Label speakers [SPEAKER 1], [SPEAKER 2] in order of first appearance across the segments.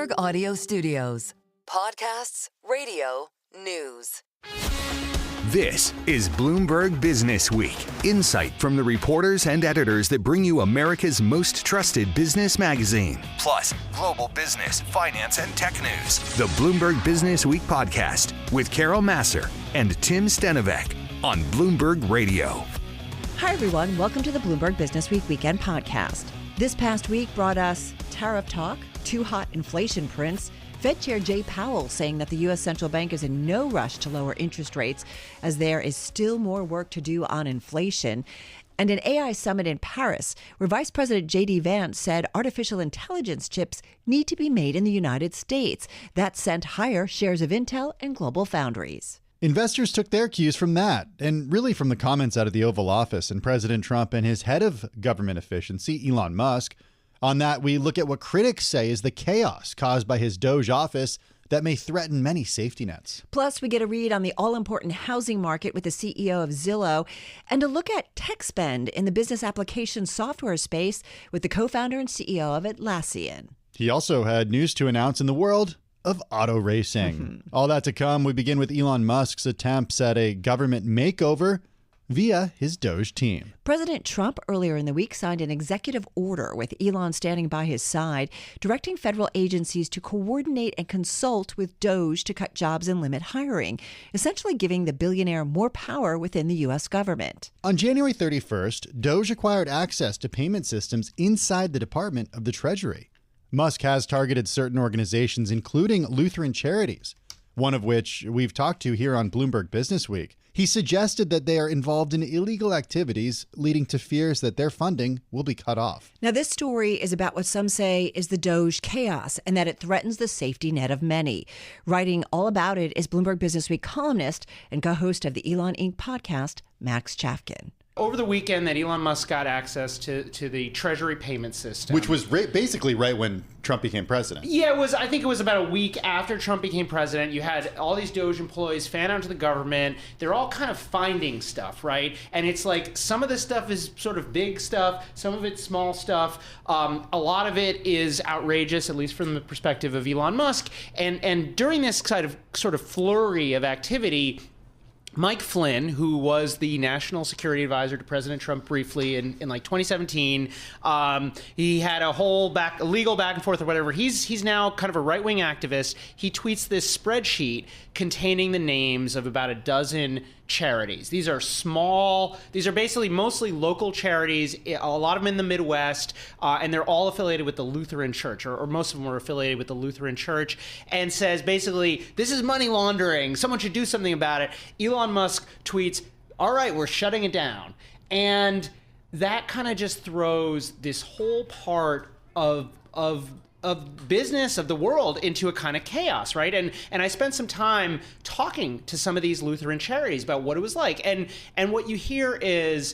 [SPEAKER 1] Bloomberg Audio Studios. Podcasts, radio, news.
[SPEAKER 2] This is Bloomberg Businessweek, insight from the reporters and editors that bring you America's most trusted business magazine. Plus, global business, finance, and tech news. The Bloomberg Businessweek podcast with Carol Massar and Tim Stenovec on Bloomberg Radio.
[SPEAKER 3] Hi, everyone. Welcome to the Bloomberg Businessweek Weekend Podcast. This past week brought us tariff talk, too hot inflation prints, Fed Chair Jay Powell saying that the U.S. Central Bank is in no rush to lower interest rates as there is still more work to do on inflation, and an AI summit in Paris where Vice President J.D. Vance said artificial intelligence chips need to be made in the United States. That sent higher shares of Intel and Global Foundries.
[SPEAKER 4] Investors took their cues from that, and really from the comments out of the Oval Office and President Trump and his head of government efficiency, Elon Musk. On that, we look at what critics say is the chaos caused by his Doge office that may threaten many safety nets. Plus,
[SPEAKER 3] we get a read on the all-important housing market with the CEO of Zillow and a look at tech spend in the business application software space with the co-founder and CEO of Atlassian.
[SPEAKER 4] He also had news to announce in the world of auto racing. All that to come. We begin with Elon Musk's attempts at a government makeover via his Doge team.
[SPEAKER 3] President Trump earlier in the week signed an executive order with Elon standing by his side, directing federal agencies to coordinate and consult with Doge to cut jobs and limit hiring, essentially giving the billionaire more power within the U.S. government.
[SPEAKER 4] On January 31st, Doge acquired access to payment systems inside the Department of the Treasury. Musk has targeted certain organizations, including Lutheran charities, one of which we've talked to here on Bloomberg Businessweek. He suggested that they are involved in illegal activities, leading to fears that their funding will be cut off.
[SPEAKER 3] Now, this story is about what some say is the Doge chaos and that it threatens the safety net of many. Writing all about it is Bloomberg Businessweek columnist and co-host of the Elon Inc. podcast, Max Chafkin.
[SPEAKER 5] Over the weekend that Elon Musk got access to the Treasury payment system.
[SPEAKER 4] Which was basically right when Trump became president.
[SPEAKER 5] Yeah, I think it was about a week after Trump became president. You had all these Doge employees fan out to the government. They're all kind of finding stuff, right? And it's like some of this stuff is sort of big stuff. Some of it's small stuff. A lot of it is outrageous, at least from the perspective of Elon Musk. And during this kind of sort of flurry of activity, Mike Flynn, who was the national security advisor to President Trump briefly in like 2017, he had a whole legal back and forth or whatever. He's now kind of a right-wing activist. He tweets this spreadsheet containing the names of about a dozen charities. These are basically mostly local charities, a lot of them in the Midwest, and they're all affiliated with the Lutheran Church, or most of them are affiliated with the Lutheran Church, and says basically, this is money laundering. Someone should do something about it. Elon Musk tweets, all right, we're shutting it down. And that kind of just throws this whole part of business, of the world, into a kind of chaos, right? And I spent some time talking to some of these Lutheran charities about what it was like. And what you hear is,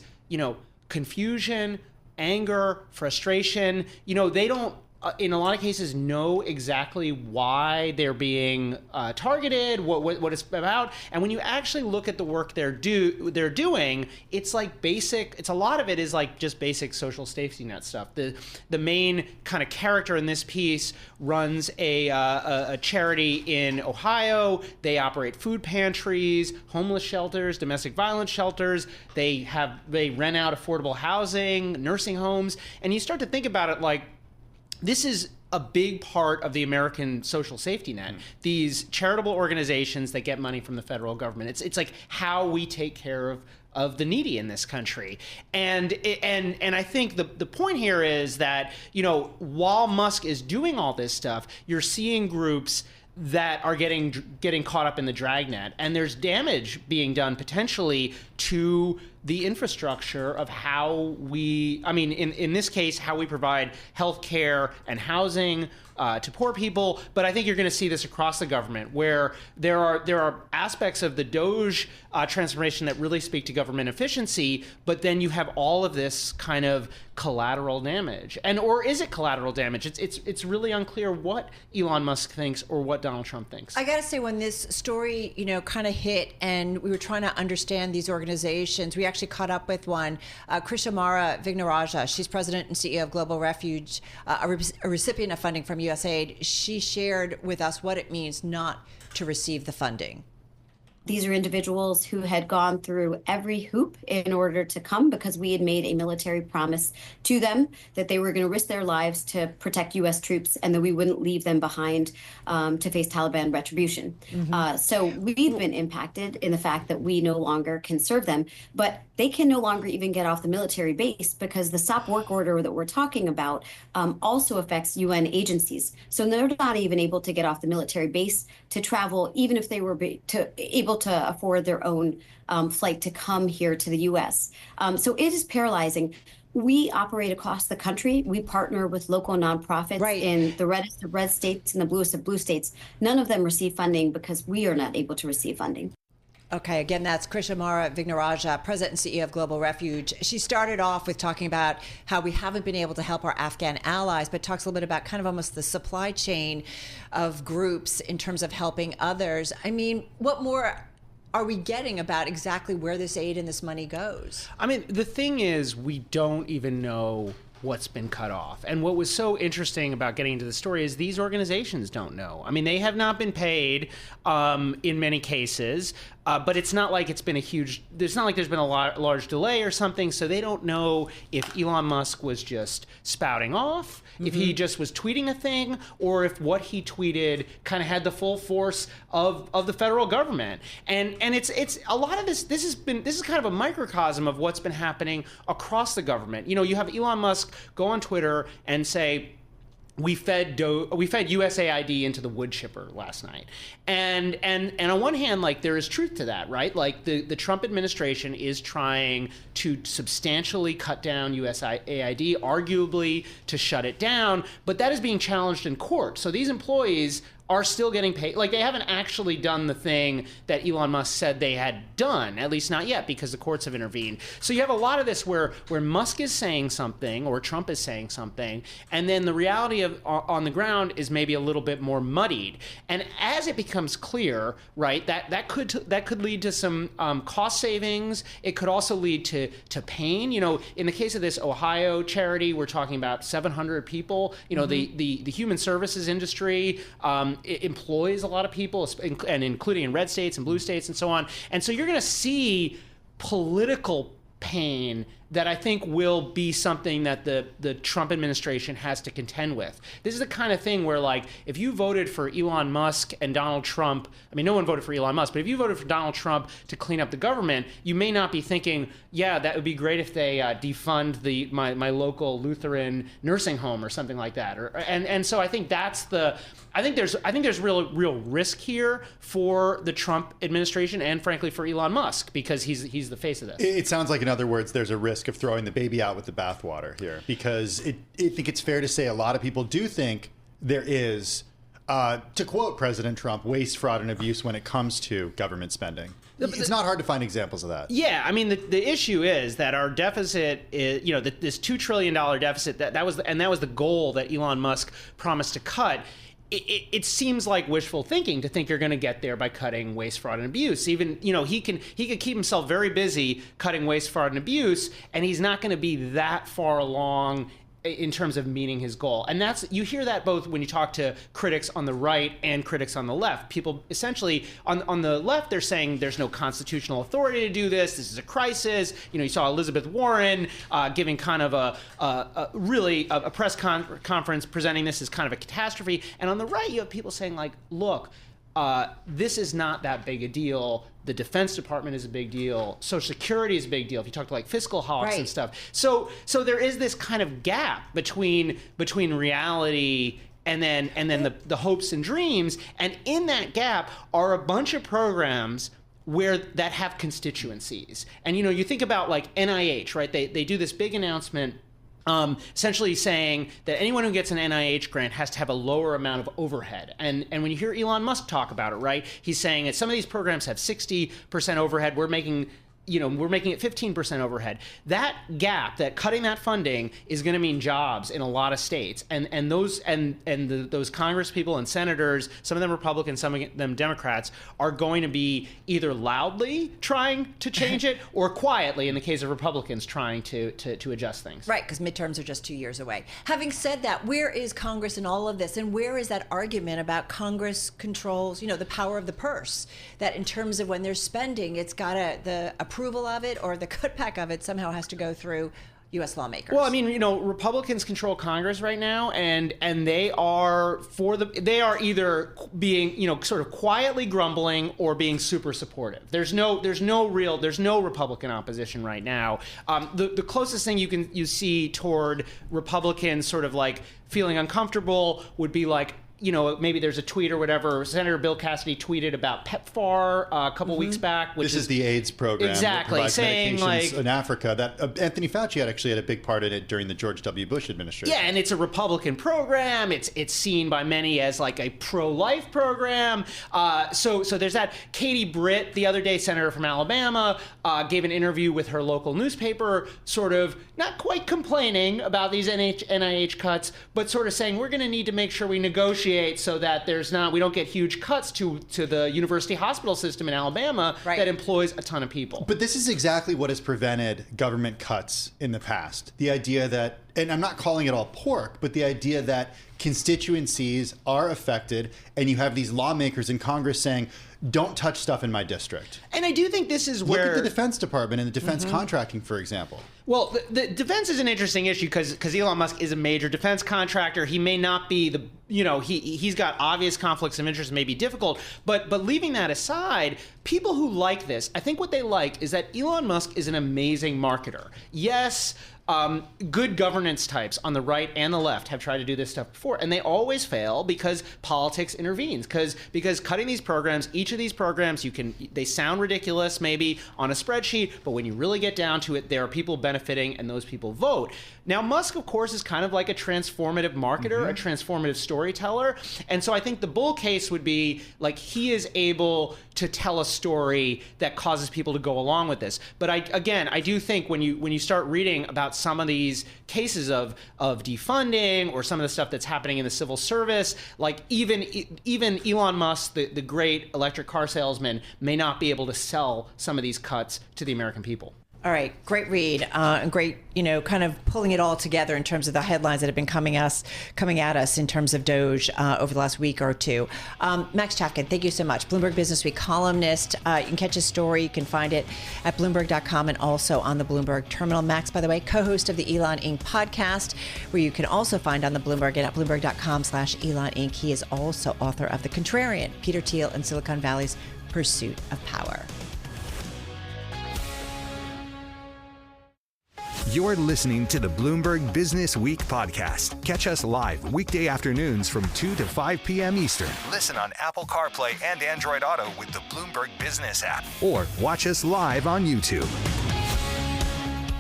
[SPEAKER 5] confusion, anger, frustration. They don't, in a lot of cases, know exactly why they're being targeted, what it's about. And when you actually look at the work they're doing, it's like a lot of it is like just basic social safety net stuff. The main kind of character in this piece runs a charity in Ohio. They operate food pantries, homeless shelters, domestic violence shelters. They rent out affordable housing, nursing homes. And you start to think about it like, this is a big part of the American social safety net. These charitable organizations that get money from the federal government. It's like how we take care of the needy in this country. And I think the point here is that, while Musk is doing all this stuff, you're seeing groups that are getting caught up in the dragnet, and there's damage being done potentially to the infrastructure of how in this case, how we provide health care and housing to poor people. But I think you're going to see this across the government, where there are aspects of the Doge transformation that really speak to government efficiency, but then you have all of this kind of collateral damage. Or is it collateral damage? It's really unclear what Elon Musk thinks or what Donald Trump thinks.
[SPEAKER 3] I got to say, when this story, kind of hit and we were trying to understand these organizations, we actually caught up with one. Krishamara Vignaraja, she's president and CEO of Global Refuge, a recipient of funding from USAID. She shared with us what it means not to receive the funding.
[SPEAKER 6] These are individuals who had gone through every hoop in order to come because we had made a military promise to them that they were going to risk their lives to protect U.S. troops and that we wouldn't leave them behind to face Taliban retribution. So we've been impacted in the fact that we no longer can serve them, but they can no longer even get off the military base because the stop work order that we're talking about also affects UN agencies. So they're not even able to get off the military base to travel, even if they were able to afford their own flight to come here to the U.S. So it is paralyzing. We operate across the country. We partner with local nonprofits in the reddest of red states and the bluest of blue states. None of them receive funding because we are not able to receive funding.
[SPEAKER 3] Okay, again, that's Krishamara Vignaraja, president and CEO of Global Refuge. She started off with talking about how we haven't been able to help our Afghan allies, but talks a little bit about kind of almost the supply chain of groups in terms of helping others. I mean, what more are we getting about exactly where this aid and this money goes?
[SPEAKER 5] I mean, the thing is, we don't even know what's been cut off. And what was so interesting about getting into the story is these organizations don't know. I mean, they have not been paid in many cases, but it's not like it's been there's not like there's been a large delay or something, so they don't know if Elon Musk was just spouting off, if he just was tweeting a thing, or if what he tweeted kind of had the full force of the federal government. And it's a lot of this is kind of a microcosm of what's been happening across the government. You know, you have Elon Musk go on Twitter and say, we fed USAID into the wood chipper last night. And on one hand, like, there is truth to that, right? Like, the Trump administration is trying to substantially cut down USAID, arguably to shut it down, but that is being challenged in court. So these employees are still getting paid. Like, they haven't actually done the thing that Elon Musk said they had done, at least not yet, because the courts have intervened. So you have a lot of this where Musk is saying something or Trump is saying something, and then the reality of on the ground is maybe a little bit more muddied. And as it becomes clear, right, that could lead to some cost savings. It could also lead to pain. You know, in the case of this Ohio charity, we're talking about 700 people. You know, the human services industry it employs a lot of people, and including in red states and blue states and so on. And so you're going to see political pain that I think will be something that the Trump administration has to contend with. This is the kind of thing where, like, if you voted for Elon Musk and Donald Trump, I mean, no one voted for Elon Musk, but if you voted for Donald Trump to clean up the government, you may not be thinking, yeah, that would be great if they defund my local Lutheran nursing home or something like that. And so I think there's real risk here for the Trump administration and, frankly, for Elon Musk, because he's the face of this.
[SPEAKER 4] It sounds like, in other words, there's a risk of throwing the baby out with the bathwater here, because I think it's fair to say a lot of people do think there is, to quote President Trump, waste, fraud, and abuse when it comes to government spending. It's not hard to find examples of that. Yeah,
[SPEAKER 5] I mean, the issue is that our deficit is, you know, this $2 trillion deficit, that was the goal that Elon Musk promised to cut. It seems like wishful thinking to think you're going to get there by cutting waste, fraud, and abuse. Even, you know, he could keep himself very busy cutting waste, fraud, and abuse, and he's not going to be that far along in terms of meeting his goal. And you hear that both when you talk to critics on the right and critics on the left. People essentially on the left, they're saying there's no constitutional authority to do this. This is a crisis. You know, you saw Elizabeth Warren giving kind of a press conference presenting this as kind of a catastrophe. And on the right, you have people saying, like, look, this is not that big a deal. The Defense Department is a big deal. Social Security is a big deal. If you talk to, like, fiscal hawks and stuff. So there is this kind of gap between reality and then the hopes and dreams. And in that gap are a bunch of programs that have constituencies. And, you know, you think about, like, NIH, right? They do this big announcement essentially saying that anyone who gets an NIH grant has to have a lower amount of overhead. And when you hear Elon Musk talk about it, right, he's saying that some of these programs have 60% overhead. We're making we're making it 15% overhead. That gap, that cutting that funding is going to mean jobs in a lot of states. And those Congress people and senators, some of them Republicans, some of them Democrats, are going to be either loudly trying to change it or quietly, in the case of Republicans, trying to adjust things.
[SPEAKER 3] Right, because midterms are just 2 years away. Having said that, where is Congress in all of this? And where is that argument about Congress controls, the power of the purse? That in terms of when they're spending, it's got the approval of it or the cutback of it somehow has to go through U.S. lawmakers.
[SPEAKER 5] Well, I mean, Republicans control Congress right now, and they are either being, sort of quietly grumbling or being super supportive. There's no Republican opposition right now. The closest thing you see toward Republicans sort of like feeling uncomfortable would be like, maybe there's a tweet or whatever. Senator Bill Cassidy tweeted about PEPFAR a couple weeks back.
[SPEAKER 4] This is the AIDS program.
[SPEAKER 5] Exactly. Saying
[SPEAKER 4] medications in Africa that Anthony Fauci had a big part in it during the George W. Bush administration.
[SPEAKER 5] Yeah, and it's a Republican program. It's seen by many as like a pro-life program. So there's that. Katie Britt, the other day, senator from Alabama, gave an interview with her local newspaper, sort of not quite complaining about these NIH cuts, but sort of saying we're going to need to make sure we negotiate so that we don't get huge cuts to the university hospital system in Alabama that employs a ton of people.
[SPEAKER 4] But this is exactly what has prevented government cuts in the past. The idea that, and I'm not calling it all pork, but the idea that constituencies are affected and you have these lawmakers in Congress saying, don't touch stuff in my district.
[SPEAKER 5] And I do think this is where...
[SPEAKER 4] Look at the Defense Department and the defense contracting, for example.
[SPEAKER 5] Well, the defense is an interesting issue because Elon Musk is a major defense contractor. He may not be he's got obvious conflicts of interest, may be difficult. But leaving that aside, people who like this, I think what they like is that Elon Musk is an amazing marketer. Yes, good governance types on the right and the left have tried to do this stuff before, and they always fail because politics intervenes. Because cutting these programs, each of these programs, they sound ridiculous maybe on a spreadsheet, but when you really get down to it, there are people benefiting, and those people vote. Now, Musk, of course, is kind of like a transformative marketer, a transformative storyteller, and so I think the bull case would be like he is able to tell a story that causes people to go along with this. But I do think when you start reading about some of these cases of defunding or some of the stuff that's happening in the civil service, like even Elon Musk, the great electric car salesman, may not be able to sell some of these cuts to the American people.
[SPEAKER 3] All right, great read, and great, kind of pulling it all together in terms of the headlines that have been coming at us in terms of Doge over the last week or two. Max Chafkin, thank you so much. Bloomberg Businessweek columnist. You can catch his story. You can find it at Bloomberg.com and also on the Bloomberg Terminal. Max, by the way, co-host of the Elon Inc. podcast, where you can also find on the Bloomberg and at Bloomberg.com/Elon Inc. He is also author of The Contrarian, Peter Thiel and Silicon Valley's Pursuit of Power.
[SPEAKER 2] You're listening to the Bloomberg Business Week podcast. Catch us live weekday afternoons from 2 to 5 p.m. Eastern. Listen on Apple CarPlay and Android Auto with the Bloomberg Business App. Or watch us live on YouTube.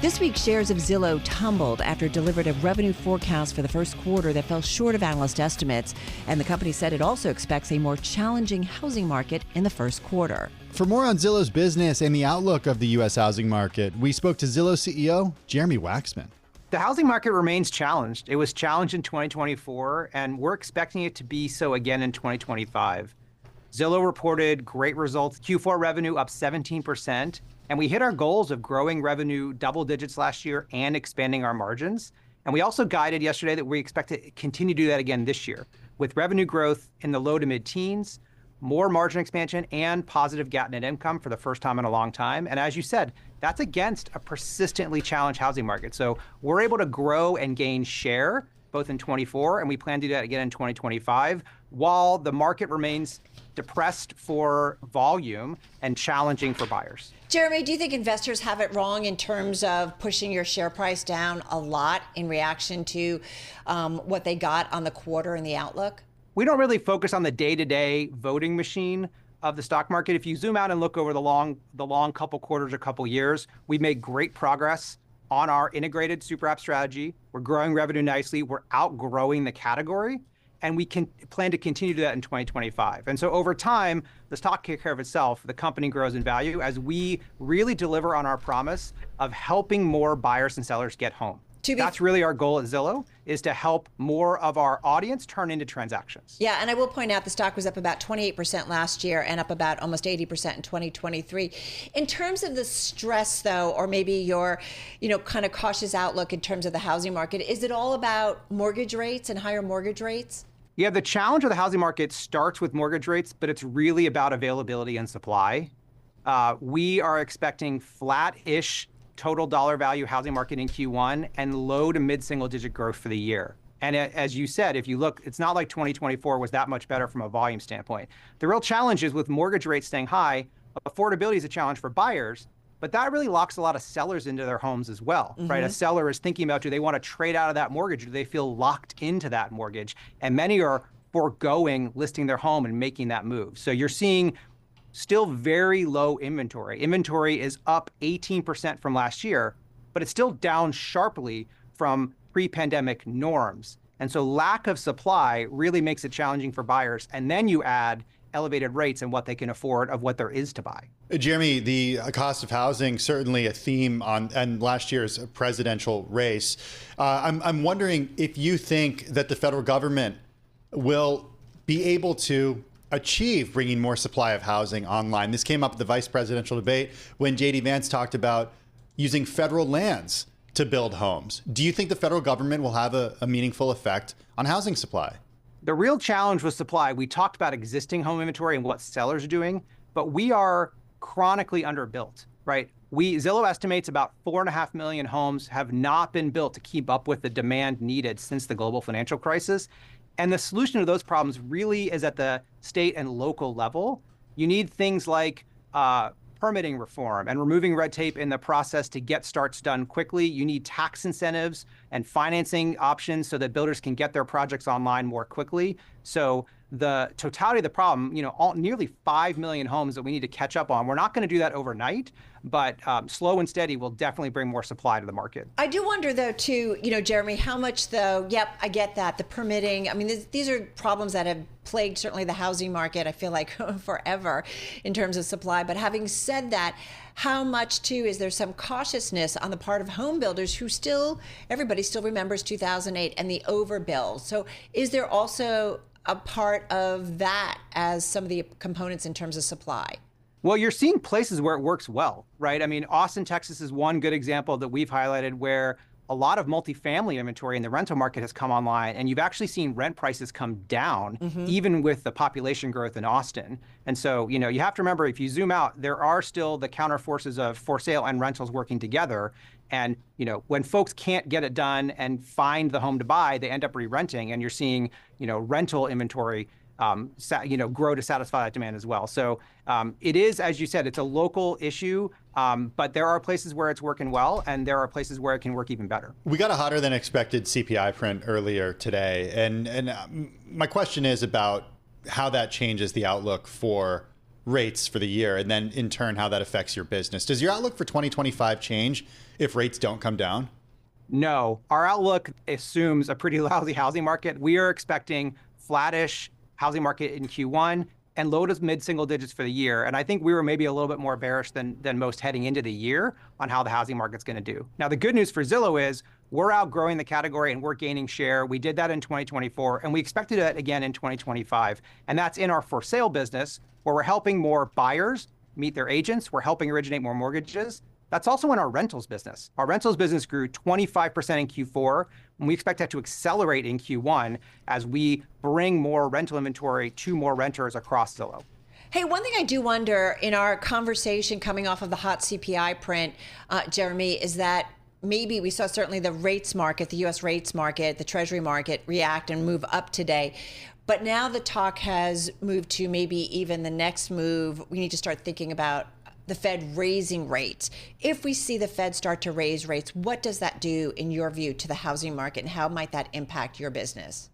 [SPEAKER 3] This week, shares of Zillow tumbled after it delivered a revenue forecast for the first quarter that fell short of analyst estimates. And the company said it also expects a more challenging housing market in the first quarter.
[SPEAKER 4] For more on Zillow's business and the outlook of the U.S. housing market, we spoke to Zillow CEO Jeremy Waxman.
[SPEAKER 7] The housing market remains challenged. It was challenged in 2024, and we're expecting it to be so again in 2025. Zillow reported great results. Q4 revenue up 17%, and we hit our goals of growing revenue double digits last year and expanding our margins. And we also guided yesterday that we expect to continue to do that again this year, with revenue growth in the low to mid-teens, more margin expansion, and positive GAAP net income for the first time in a long time. And as you said, that's against a persistently challenged housing market. So we're able to grow and gain share both in 24, and we plan to do that again in 2025, while the market remains depressed for volume and challenging for buyers.
[SPEAKER 3] Jeremy, do you think investors have it wrong in terms of pushing your share price down a lot in reaction to what they got on the quarter and the outlook?
[SPEAKER 7] We don't really focus on the day-to-day voting machine of the stock market. If you zoom out and look over the long couple quarters or couple years, we've made great progress on our integrated super app strategy. We're growing revenue nicely. We're outgrowing the category. and we can plan to continue to do that in 2025. And so over time, the stock takes care of itself. The company grows in value as we really deliver on our promise of helping more buyers and sellers get home. That's really our goal at Zillow, is to help more of our audience turn into transactions.
[SPEAKER 3] Yeah, and I will point out the stock was up about 28% last year and up about almost 80% in 2023. In terms of the stress, though, or maybe your, kind of cautious outlook in terms of the housing market, is it all about mortgage rates and higher mortgage rates?
[SPEAKER 7] Yeah, the challenge of the housing market starts with mortgage rates, but it's really about availability and supply. We are expecting flat-ish total dollar value housing market in Q1 and low to mid-single digit growth for the year. And as you said, if you look, it's not like 2024 was that much better from a volume standpoint. The real challenge is with mortgage rates staying high, affordability is a challenge for buyers, but that really locks a lot of sellers into their homes as well, right? A seller is thinking about, do they want to trade out of that mortgage? Do they feel locked into that mortgage? And many are foregoing listing their home and making that move. So you're seeing still very low inventory. Inventory is up 18% from last year, but it's still down sharply from pre-pandemic norms. And so lack of supply really makes it challenging for buyers. And then you add elevated rates and what they can afford of what there is to buy.
[SPEAKER 4] Jeremy, the cost of housing, certainly a theme on last year's presidential race. I'm wondering if you think that the federal government will be able to achieve bringing more supply of housing online. This came up at the vice presidential debate when J.D. Vance talked about using federal lands to build homes. Do you think the federal government will have a meaningful effect on housing supply?
[SPEAKER 7] The real challenge with supply, we talked about existing home inventory and what sellers are doing, but we are chronically underbuilt, right? Zillow estimates about 4.5 million homes have not been built to keep up with the demand needed since the global financial crisis. And the solution to those problems really is at the state and local level. You need things like permitting reform and removing red tape in the process to get starts done quickly. You need tax incentives and financing options so that builders can get their projects online more quickly. So the totality of the problem, nearly 5 million homes that we need to catch up on. We're not going to do that overnight, but slow and steady will definitely bring more supply to the market.
[SPEAKER 3] I do wonder, though, too, Jeremy, how much, though, yep, I get that, the permitting. I mean, these are problems that have plagued certainly the housing market, I feel like, forever in terms of supply. But having said that, how much, too, is there some cautiousness on the part of home builders who everybody still remembers 2008 and the overbuild? So is there also a part of that as some of the components in terms of supply?
[SPEAKER 7] Well, you're seeing places where it works well, right? I mean, Austin, Texas is one good example that we've highlighted where a lot of multifamily inventory in the rental market has come online, and you've actually seen rent prices come down, even with the population growth in Austin. And so, you have to remember, if you zoom out, there are still the counter forces of for sale and rentals working together. And, when folks can't get it done and find the home to buy, they end up re-renting, and you're seeing, rental inventory grow to satisfy that demand as well. So it is, as you said, it's a local issue, but there are places where it's working well, and there are places where it can work even better.
[SPEAKER 4] We got a hotter than expected CPI print earlier today, and my question is about how that changes the outlook for rates for the year, and then in turn how that affects your business. Does your outlook for 2025 change if rates don't come down?
[SPEAKER 7] No, our outlook assumes a pretty lousy housing market. We are expecting flattish housing market in Q1 and low to mid-single digits for the year. And I think we were maybe a little bit more bearish than most heading into the year on how the housing market's going to do. Now, the good news for Zillow is we're outgrowing the category and we're gaining share. We did that in 2024, and we expect to do that again in 2025. And that's in our for sale business, where we're helping more buyers meet their agents. We're helping originate more mortgages. That's also in our rentals business. Our rentals business grew 25% in Q4, and we expect that to accelerate in Q1 as we bring more rental inventory to more renters across Zillow.
[SPEAKER 3] Hey, one thing I do wonder in our conversation coming off of the hot CPI print, Jeremy, is that maybe we saw certainly the rates market, the U.S. rates market, the Treasury market react and move up today. But now the talk has moved to maybe even the next move. We need to start thinking about the Fed raising rates. If we see the Fed start to raise rates, what does that do, in your view, to the housing market, and how might that impact your business?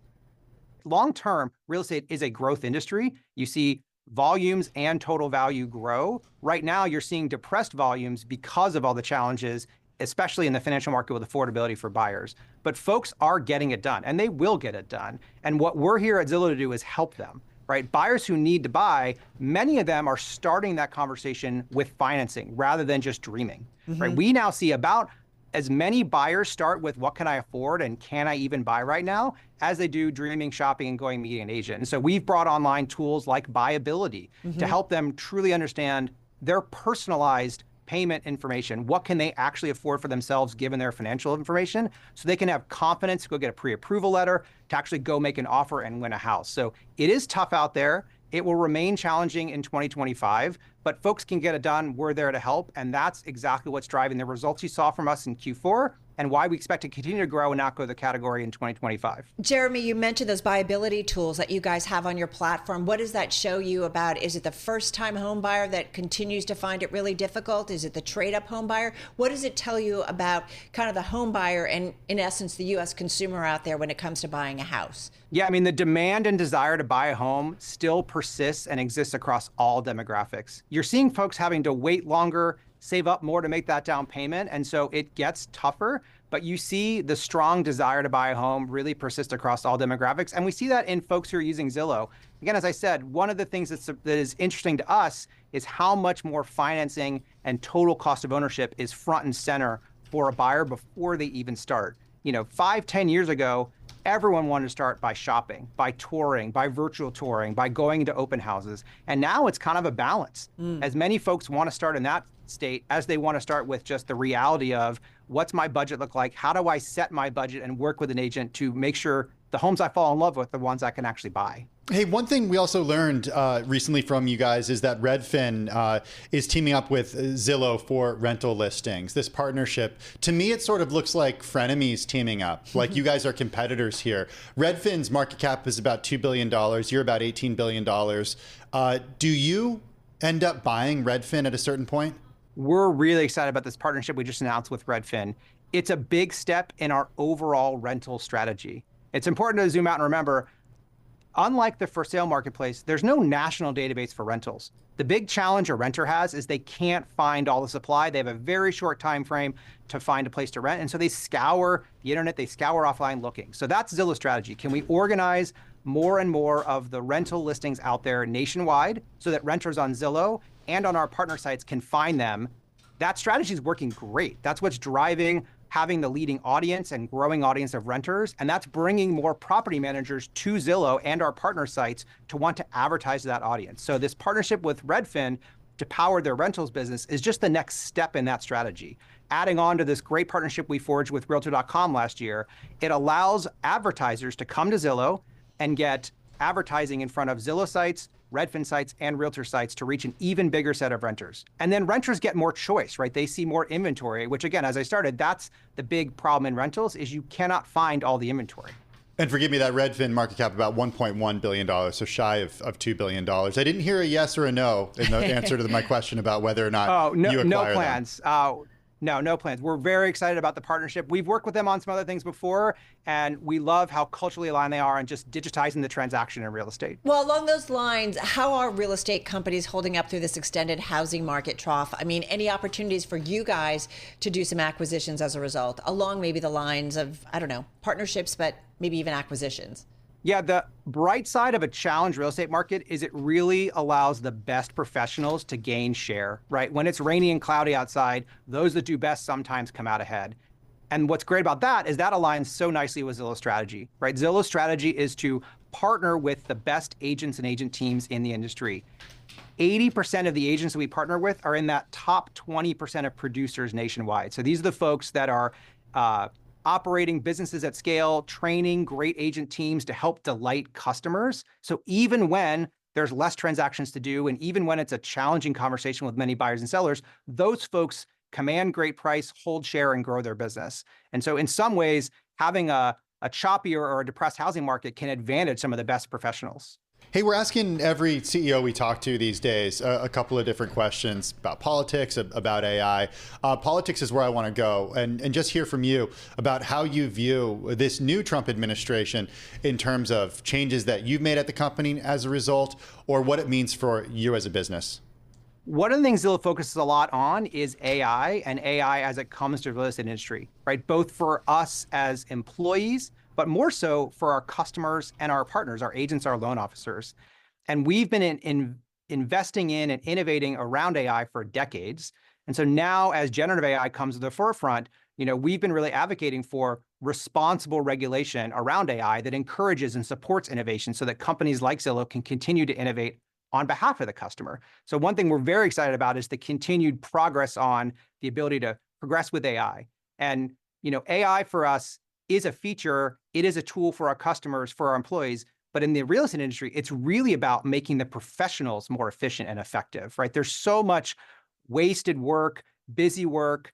[SPEAKER 7] Long-term, real estate is a growth industry. You see volumes and total value grow. Right now, you're seeing depressed volumes because of all the challenges especially in the financial market with affordability for buyers. But folks are getting it done, and they will get it done. And what we're here at Zillow to do is help them, right? Buyers who need to buy, many of them are starting that conversation with financing rather than just dreaming, right? We now see about as many buyers start with what can I afford and can I even buy right now as they do dreaming, shopping, and going meeting an agent. And so we've brought online tools like Buyability to help them truly understand their personalized payment information. What can they actually afford for themselves given their financial information, so they can have confidence to go get a pre-approval letter, to actually go make an offer and win a house. So it is tough out there. It will remain challenging in 2025, but folks can get it done. We're there to help. And that's exactly what's driving the results you saw from us in Q4 and why we expect to continue to grow and outgrow the category in 2025.
[SPEAKER 3] Jeremy, you mentioned those buyability tools that you guys have on your platform. What does that show you about? Is it the first-time home buyer that continues to find it really difficult? Is it the trade-up home buyer? What does it tell you about kind of the home buyer and, in essence, the U.S. consumer out there when it comes to buying a house?
[SPEAKER 7] Yeah, I mean, the demand and desire to buy a home still persists and exists across all demographics. You're seeing folks having to wait longer, save up more to make that down payment. And so it gets tougher, but you see the strong desire to buy a home really persist across all demographics. And we see that in folks who are using Zillow. Again, as I said, one of the things that is interesting to us is how much more financing and total cost of ownership is front and center for a buyer before they even start. 5-10 years ago, everyone wanted to start by shopping, by touring, by virtual touring, by going to open houses. And now it's kind of a balance. As many folks want to start in that state as they want to start with just the reality of what's my budget look like? How do I set my budget and work with an agent to make sure the homes I fall in love with are the ones I can actually buy?
[SPEAKER 4] Hey, one thing we also learned recently from you guys is that Redfin is teaming up with Zillow for rental listings. This partnership, to me, it sort of looks like frenemies teaming up. Like you guys are competitors here. Redfin's market cap is about $2 billion. You're about $18 billion. Do you end up buying Redfin at a certain point?
[SPEAKER 7] We're really excited about this partnership we just announced with Redfin. It's a big step in our overall rental strategy. It's important to zoom out and remember, unlike the for sale marketplace, there's no national database for rentals. The big challenge a renter has is they can't find all the supply. They have a very short time frame to find a place to rent. And so they scour the internet, they scour offline looking. So that's Zillow's strategy. Can we organize more and more of the rental listings out there nationwide so that renters on Zillow and on our partner sites can find them? That strategy is working great. That's what's driving having the leading audience and growing audience of renters. And that's bringing more property managers to Zillow and our partner sites to want to advertise to that audience. So this partnership with Redfin to power their rentals business is just the next step in that strategy. Adding on to this great partnership we forged with Realtor.com last year, it allows advertisers to come to Zillow and get advertising in front of Zillow sites, Redfin sites, and Realtor sites to reach an even bigger set of renters. And then renters get more choice, right? They see more inventory, which again, as I started, that's the big problem in rentals is you cannot find all the inventory.
[SPEAKER 4] And forgive me, that Redfin market cap about $1.1 billion, so shy of $2 billion. I didn't hear a yes or a no in the answer to my question about whether or not you acquire
[SPEAKER 7] no plans. No plans. We're very excited about the partnership. We've worked with them on some other things before, and we love how culturally aligned they are and just digitizing the transaction in real estate.
[SPEAKER 3] Well, along those lines, how are real estate companies holding up through this extended housing market trough? I mean, any opportunities for you guys to do some acquisitions as a result, along maybe the lines of, I don't know, partnerships, but maybe even acquisitions?
[SPEAKER 7] Yeah, the bright side of a challenged real estate market is it really allows the best professionals to gain share, right? When it's rainy and cloudy outside, those that do best sometimes come out ahead. And what's great about that is that aligns so nicely with Zillow's strategy, right? Zillow's strategy is to partner with the best agents and agent teams in the industry. 80% of the agents that we partner with are in that top 20% of producers nationwide. So these are the folks that are operating businesses at scale, training great agent teams to help delight customers. So even when there's less transactions to do, and even when it's a challenging conversation with many buyers and sellers, those folks command great price, hold share, and grow their business. And so in some ways, having a choppier or a depressed housing market can advantage some of the best professionals.
[SPEAKER 4] Hey, we're asking every CEO we talk to these days a couple of different questions about politics, about AI. Politics is where I want to go and just hear from you about how you view this new Trump administration in terms of changes that you've made at the company as a result, or what it means for you as a business.
[SPEAKER 7] One of the things Zillow focuses a lot on is AI, and AI as it comes to the real estate industry, right? Both for us as employees, but more so for our customers and our partners, our agents, our loan officers. And we've been investing in and innovating around AI for decades. And so now as generative AI comes to the forefront, we've been really advocating for responsible regulation around AI that encourages and supports innovation so that companies like Zillow can continue to innovate on behalf of the customer. So one thing we're very excited about is the continued progress on the ability to progress with AI. And, AI for us is a feature, it is a tool for our customers, for our employees, but in the real estate industry, it's really about making the professionals more efficient and effective, right? There's so much wasted work, busy work,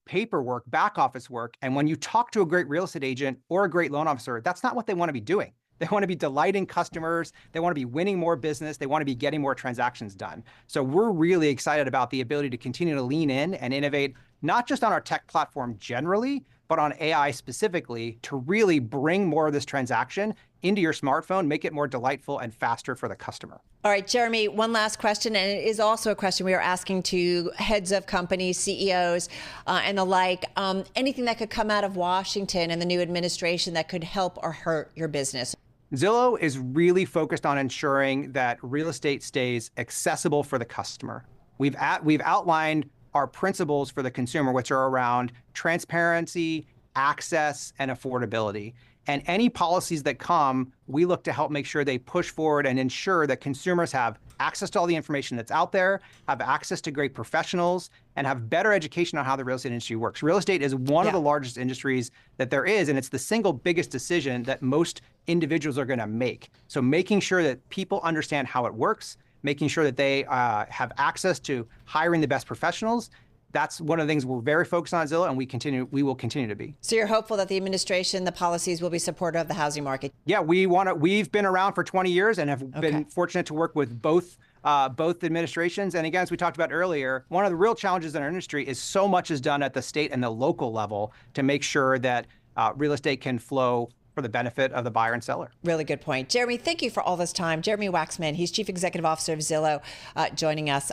[SPEAKER 7] paperwork, back office work. And when you talk to a great real estate agent or a great loan officer, that's not what they want to be doing. They want to be delighting customers. They want to be winning more business. They want to be getting more transactions done. So we're really excited about the ability to continue to lean in and innovate, not just on our tech platform generally, but on AI specifically, to really bring more of this transaction into your smartphone, make it more delightful and faster for the customer.
[SPEAKER 3] All right, Jeremy, one last question, and it is also a question we are asking to heads of companies, CEOs, and the like. Anything that could come out of Washington and the new administration that could help or hurt your business?
[SPEAKER 7] Zillow is really focused on ensuring that real estate stays accessible for the customer. We've outlined our principles for the consumer, which are around transparency, access, and affordability. And any policies that come, we look to help make sure they push forward and ensure that consumers have access to all the information that's out there, have access to great professionals, and have better education on how the real estate industry works. Real estate is one of the largest industries that there is, and it's the single biggest decision that most individuals are going to make. So making sure that people understand how it works, making sure that they have access to hiring the best professionals, that's one of the things we're very focused on at Zillow, and we will continue to be.
[SPEAKER 3] So you're hopeful that the administration, the policies will be supportive of the housing market?
[SPEAKER 7] Yeah, we've been around for 20 years and have been fortunate to work with both administrations. And again, as we talked about earlier, one of the real challenges in our industry is so much is done at the state and the local level to make sure that real estate can flow for the benefit of the buyer and seller.
[SPEAKER 3] Really good point. Jeremy, thank you for all this time. Jeremy Waxman, he's Chief Executive Officer of Zillow, joining us.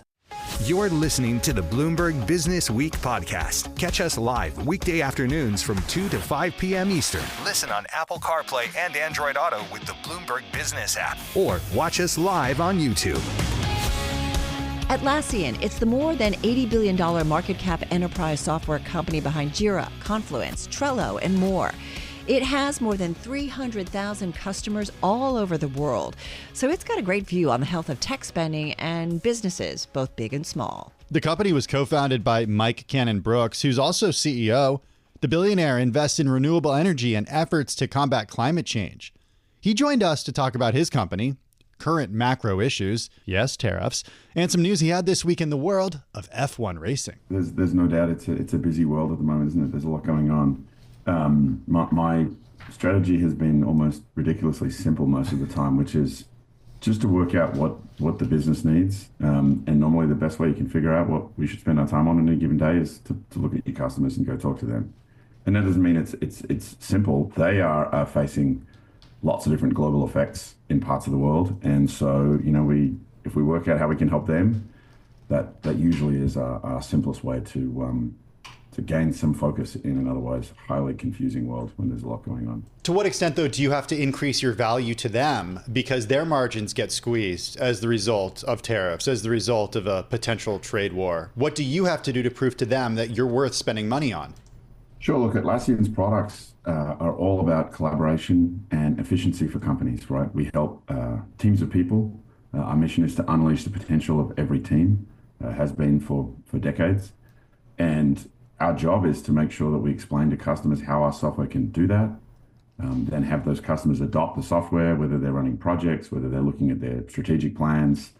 [SPEAKER 2] You're listening to the Bloomberg Business Week podcast. Catch us live weekday afternoons from 2 to 5 p.m. Eastern. Listen on Apple CarPlay and Android Auto with the Bloomberg Business App. Or watch us live on YouTube.
[SPEAKER 3] Atlassian, it's the more than $80 billion market cap enterprise software company behind Jira, Confluence, Trello, and more. It has more than 300,000 customers all over the world, so it's got a great view on the health of tech spending and businesses, both big and small.
[SPEAKER 4] The company was co-founded by Mike Cannon-Brookes, who's also CEO. The billionaire invests in renewable energy and efforts to combat climate change. He joined us to talk about his company, current macro issues, yes, tariffs, and some news he had this week in the world of F1 racing.
[SPEAKER 8] There's no doubt it's a busy world at the moment, isn't it? There's a lot going on. My strategy has been almost ridiculously simple most of the time, which is just to work out what the business needs. And normally the best way you can figure out what we should spend our time on in a given day is to look at your customers and go talk to them. And that doesn't mean it's simple. They are facing lots of different global effects in parts of the world. And so, if we work out how we can help them, that usually is our simplest way to gain some focus in an otherwise highly confusing world when there's a lot going on.
[SPEAKER 4] To what extent, though, do you have to increase your value to them because their margins get squeezed as the result of tariffs, as the result of a potential trade war? What do you have to do to prove to them that you're worth spending money on?
[SPEAKER 8] Sure. Look, Atlassian's products are all about collaboration and efficiency for companies, right? We help teams of people. Our mission is to unleash the potential of every team, has been for decades. And our job is to make sure that we explain to customers how our software can do that, then have those customers adopt the software, whether they're running projects, whether they're looking at their strategic plans,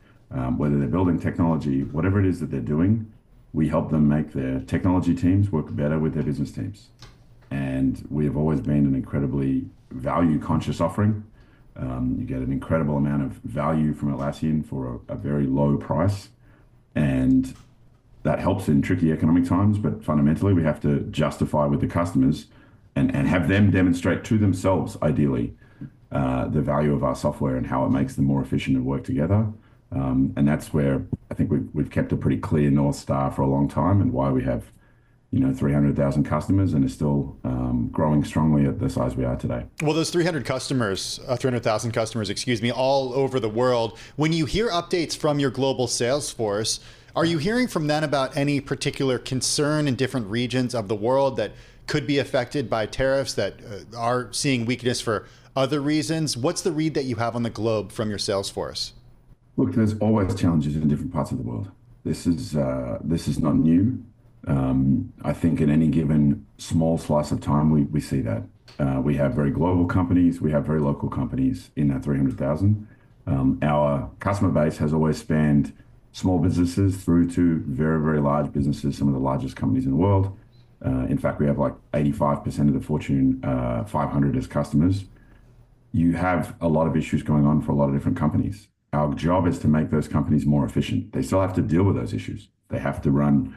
[SPEAKER 8] whether they're building technology, whatever it is that they're doing, we help them make their technology teams work better with their business teams. And we have always been an incredibly value-conscious offering. You get an incredible amount of value from Atlassian for a very low price. And that helps in tricky economic times, but fundamentally we have to justify with the customers and have them demonstrate to themselves, ideally, the value of our software and how it makes them more efficient and work together. And that's where I think we've kept a pretty clear North Star for a long time, and why we have 300,000 customers and are still growing strongly at the size we are today.
[SPEAKER 4] Well, those 300,000 customers, all over the world. When you hear updates from your global sales force, are you hearing from them about any particular concern in different regions of the world that could be affected by tariffs, that are seeing weakness for other reasons? What's the read that you have on the globe from your sales force?
[SPEAKER 8] Look, there's always challenges in different parts of the world. This is not new. I think in any given small slice of time, we see that. We have very global companies, we have very local companies in that 300,000. Our customer base has always spanned small businesses through to very, very large businesses, some of the largest companies in the world. In fact, we have like 85% of the Fortune 500 as customers. You have a lot of issues going on for a lot of different companies. Our job is to make those companies more efficient. They still have to deal with those issues. They have to run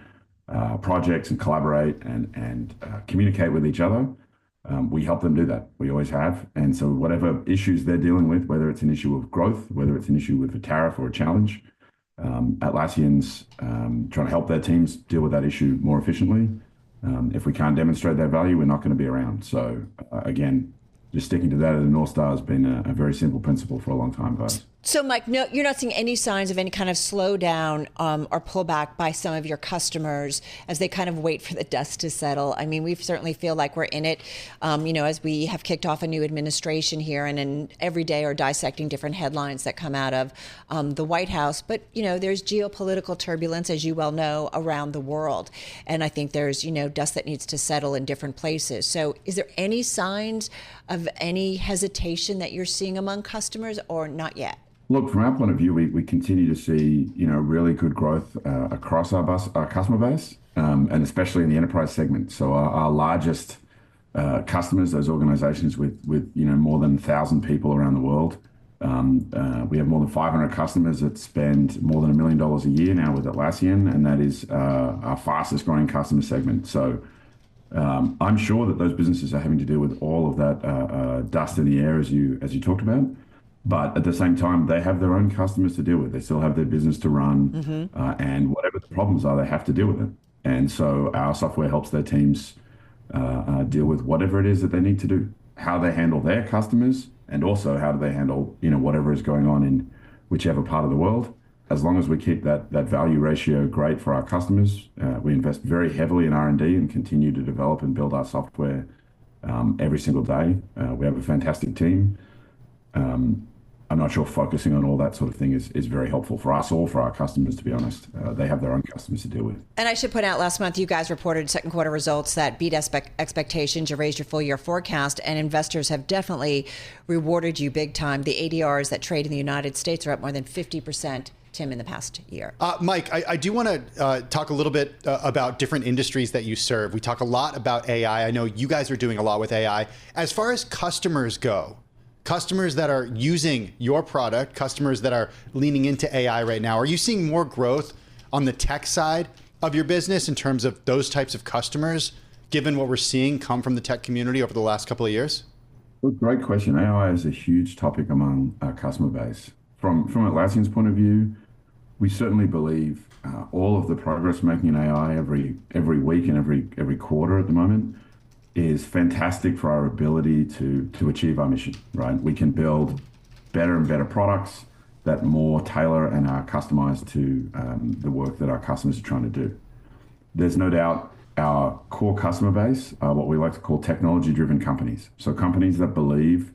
[SPEAKER 8] projects and collaborate and communicate with each other. We help them do that. We always have. And so whatever issues they're dealing with, whether it's an issue of growth, whether it's an issue with a tariff or a challenge, Atlassian's trying to help their teams deal with that issue more efficiently. If we can't demonstrate that value, we're not going to be around. So again, just sticking to that as a North Star has been a very simple principle for a long time, guys.
[SPEAKER 3] So, Mike, no, you're not seeing any signs of any kind of slowdown or pullback by some of your customers as they kind of wait for the dust to settle. I mean, we certainly feel like we're in it, as we have kicked off a new administration here, and every day are dissecting different headlines that come out of the White House. But, there's geopolitical turbulence, as you well know, around the world. And I think there's, dust that needs to settle in different places. So is there any signs of any hesitation that you're seeing among customers, or not yet?
[SPEAKER 8] Look, from our point of view, we continue to see, really good growth across our customer base, and especially in the enterprise segment. So our largest customers, those organizations with more than 1,000 people around the world, we have more than 500 customers that spend more than $1 million a year now with Atlassian, and that is our fastest growing customer segment. So I'm sure that those businesses are having to deal with all of that dust in the air, as you talked about. But at the same time, they have their own customers to deal with. They still have their business to run, and whatever the problems are, they have to deal with it. And so our software helps their teams deal with whatever it is that they need to do, how they handle their customers, and also how do they handle whatever is going on in whichever part of the world. As long as we keep that value ratio great for our customers, we invest very heavily in R&D and continue to develop and build our software every single day. We have a fantastic team. I'm not sure focusing on all that sort of thing is very helpful for us or for our customers, to be honest. They have their own customers to deal with. And
[SPEAKER 3] I should point out, last month, you guys reported second quarter results that beat expectations. You raised your full year forecast, and investors have definitely rewarded you big time. The ADRs that trade in the United States are up more than 50%. Tim, in the past year.
[SPEAKER 4] Mike, I do want to talk a little bit about different industries that you serve. We talk a lot about AI. I know you guys are doing a lot with AI. As far as customers go, customers that are using your product, customers that are leaning into AI right now, are you seeing more growth on the tech side of your business in terms of those types of customers, given what we're seeing come from the tech community over the last couple of years?
[SPEAKER 8] Well, great question. AI is a huge topic among our customer base. From Atlassian's point of view, we certainly believe all of the progress making in AI every week and every quarter at the moment is fantastic for our ability to achieve our mission, right? We can build better and better products that more tailor and are customized to the work that our customers are trying to do. There's no doubt our core customer base are what we like to call technology-driven companies. So companies that believe,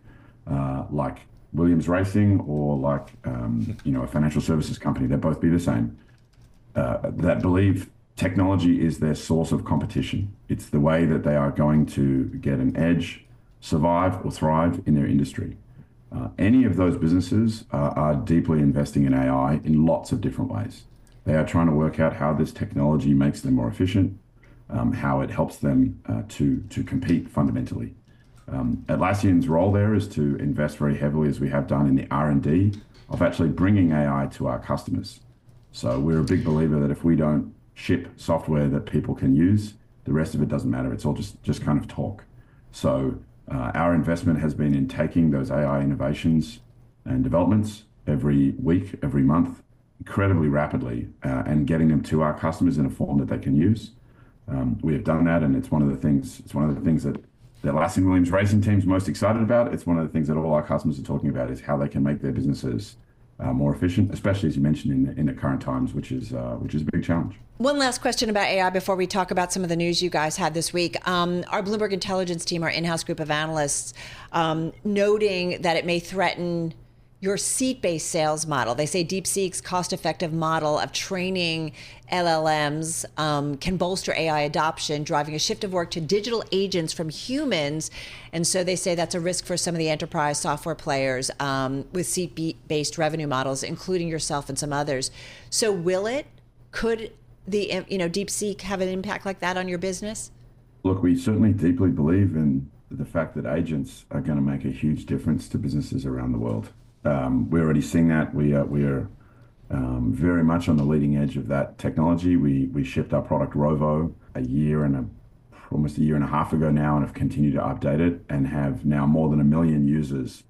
[SPEAKER 8] like Williams Racing or like a financial services company, they'd both be the same, that believe technology is their source of competition. It's the way that they are going to get an edge, survive, or thrive in their industry. Any of those businesses are deeply investing in AI in lots of different ways. They are trying to work out how this technology makes them more efficient, how it helps them to compete fundamentally. Atlassian's role there is to invest very heavily, as we have done, in the R&D of actually bringing AI to our customers. So we're a big believer that if we don't ship software that people can use, the rest of it doesn't matter. It's all just kind of talk. So our investment has been in taking those AI innovations and developments every week, every month, incredibly rapidly and getting them to our customers in a form that they can use. We have done that, and it's one of the things that the Atlassian Williams racing team's most excited about. It's one of the things that all our customers are talking about, is how they can make their businesses more efficient, especially as you mentioned in the current times, which is a big challenge.
[SPEAKER 3] One last question about AI before we talk about some of the news you guys had this week. Our Bloomberg Intelligence team, our in-house group of analysts, noting that it may threaten your seat-based sales model. They say DeepSeek's cost-effective model of training LLMs can bolster AI adoption, driving a shift of work to digital agents from humans. And so they say that's a risk for some of the enterprise software players with seat-based revenue models, including yourself and some others. So could the DeepSeek have an impact like that on your business?
[SPEAKER 8] Look, we certainly deeply believe in the fact that agents are going to make a huge difference to businesses around the world. We're already seeing that. We are very much on the leading edge of that technology. We shipped our product Rovo almost a year and a half ago now, and have continued to update it, and have now more than 1 million users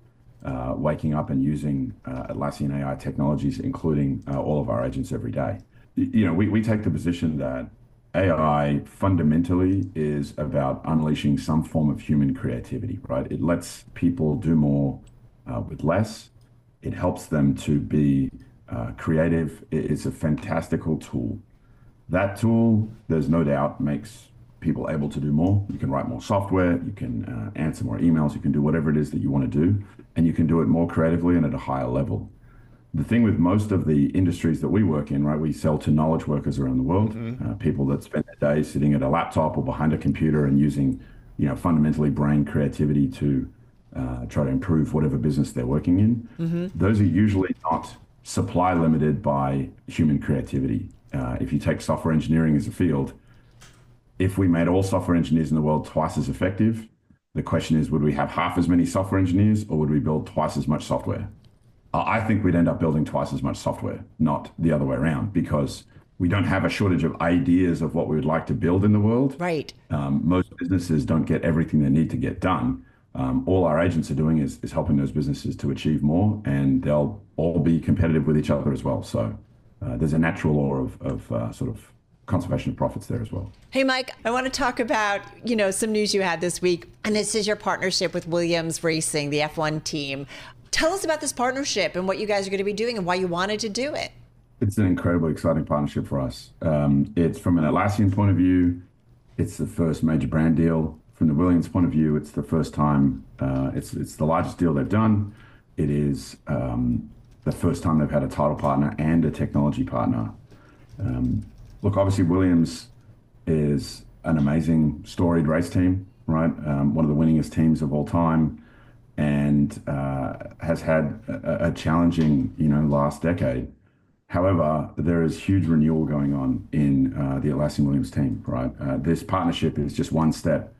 [SPEAKER 8] waking up and using Atlassian AI technologies, including all of our agents every day. We take the position that AI fundamentally is about unleashing some form of human creativity, right? It lets people do more with less. It helps them to be creative. It's a fantastical tool. That tool, there's no doubt, makes people able to do more. You can write more software, you can answer more emails, you can do whatever it is that you want to do, and you can do it more creatively and at a higher level. The thing with most of the industries that we work in, right, we sell to knowledge workers around the world, people that spend their day sitting at a laptop or behind a computer and using, fundamentally brain creativity to try to improve whatever business they're working in. Those are usually not supply limited by human creativity. If you take software engineering as a field, if we made all software engineers in the world twice as effective, the question is, would we have half as many software engineers, or would we build twice as much software? I think we'd end up building twice as much software, not the other way around, because we don't have a shortage of ideas of what we would like to build in the world.
[SPEAKER 3] Right.
[SPEAKER 8] Most businesses don't get everything they need to get done. All our agents are doing is helping those businesses to achieve more, and they'll all be competitive with each other as well. So there's a natural law of sort of conservation of profits there as well.
[SPEAKER 3] Hey, Mike, I want to talk about, some news you had this week, and this is your partnership with Williams Racing, the F1 team. Tell us about this partnership and what you guys are going to be doing and why you wanted to do it.
[SPEAKER 8] It's an incredibly exciting partnership for us. It's from an Atlassian point of view, it's the first major brand deal. From the Williams point of view, it's the first time, it's the largest deal they've done. It is the first time they've had a title partner and a technology partner. Look, obviously Williams is an amazing storied race team, right? One of the winningest teams of all time, and has had a challenging, last decade. However, there is huge renewal going on in the Atlassian Williams team, right? This partnership is just one step.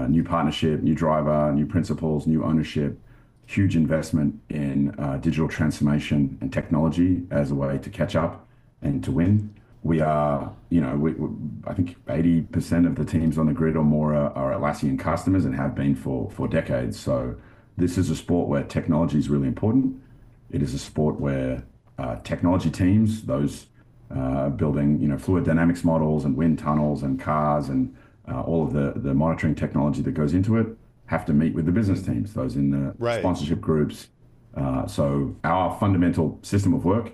[SPEAKER 8] New partnership, new driver, new principles, new ownership, huge investment in digital transformation and technology as a way to catch up and to win. We are, I think 80% of the teams on the grid or more are Atlassian customers and have been for decades. So this is a sport where technology is really important. It is a sport where technology teams, those building, fluid dynamics models and wind tunnels and cars and all of the monitoring technology that goes into it, have to meet with the business teams, those in the sponsorship groups. So our fundamental system of work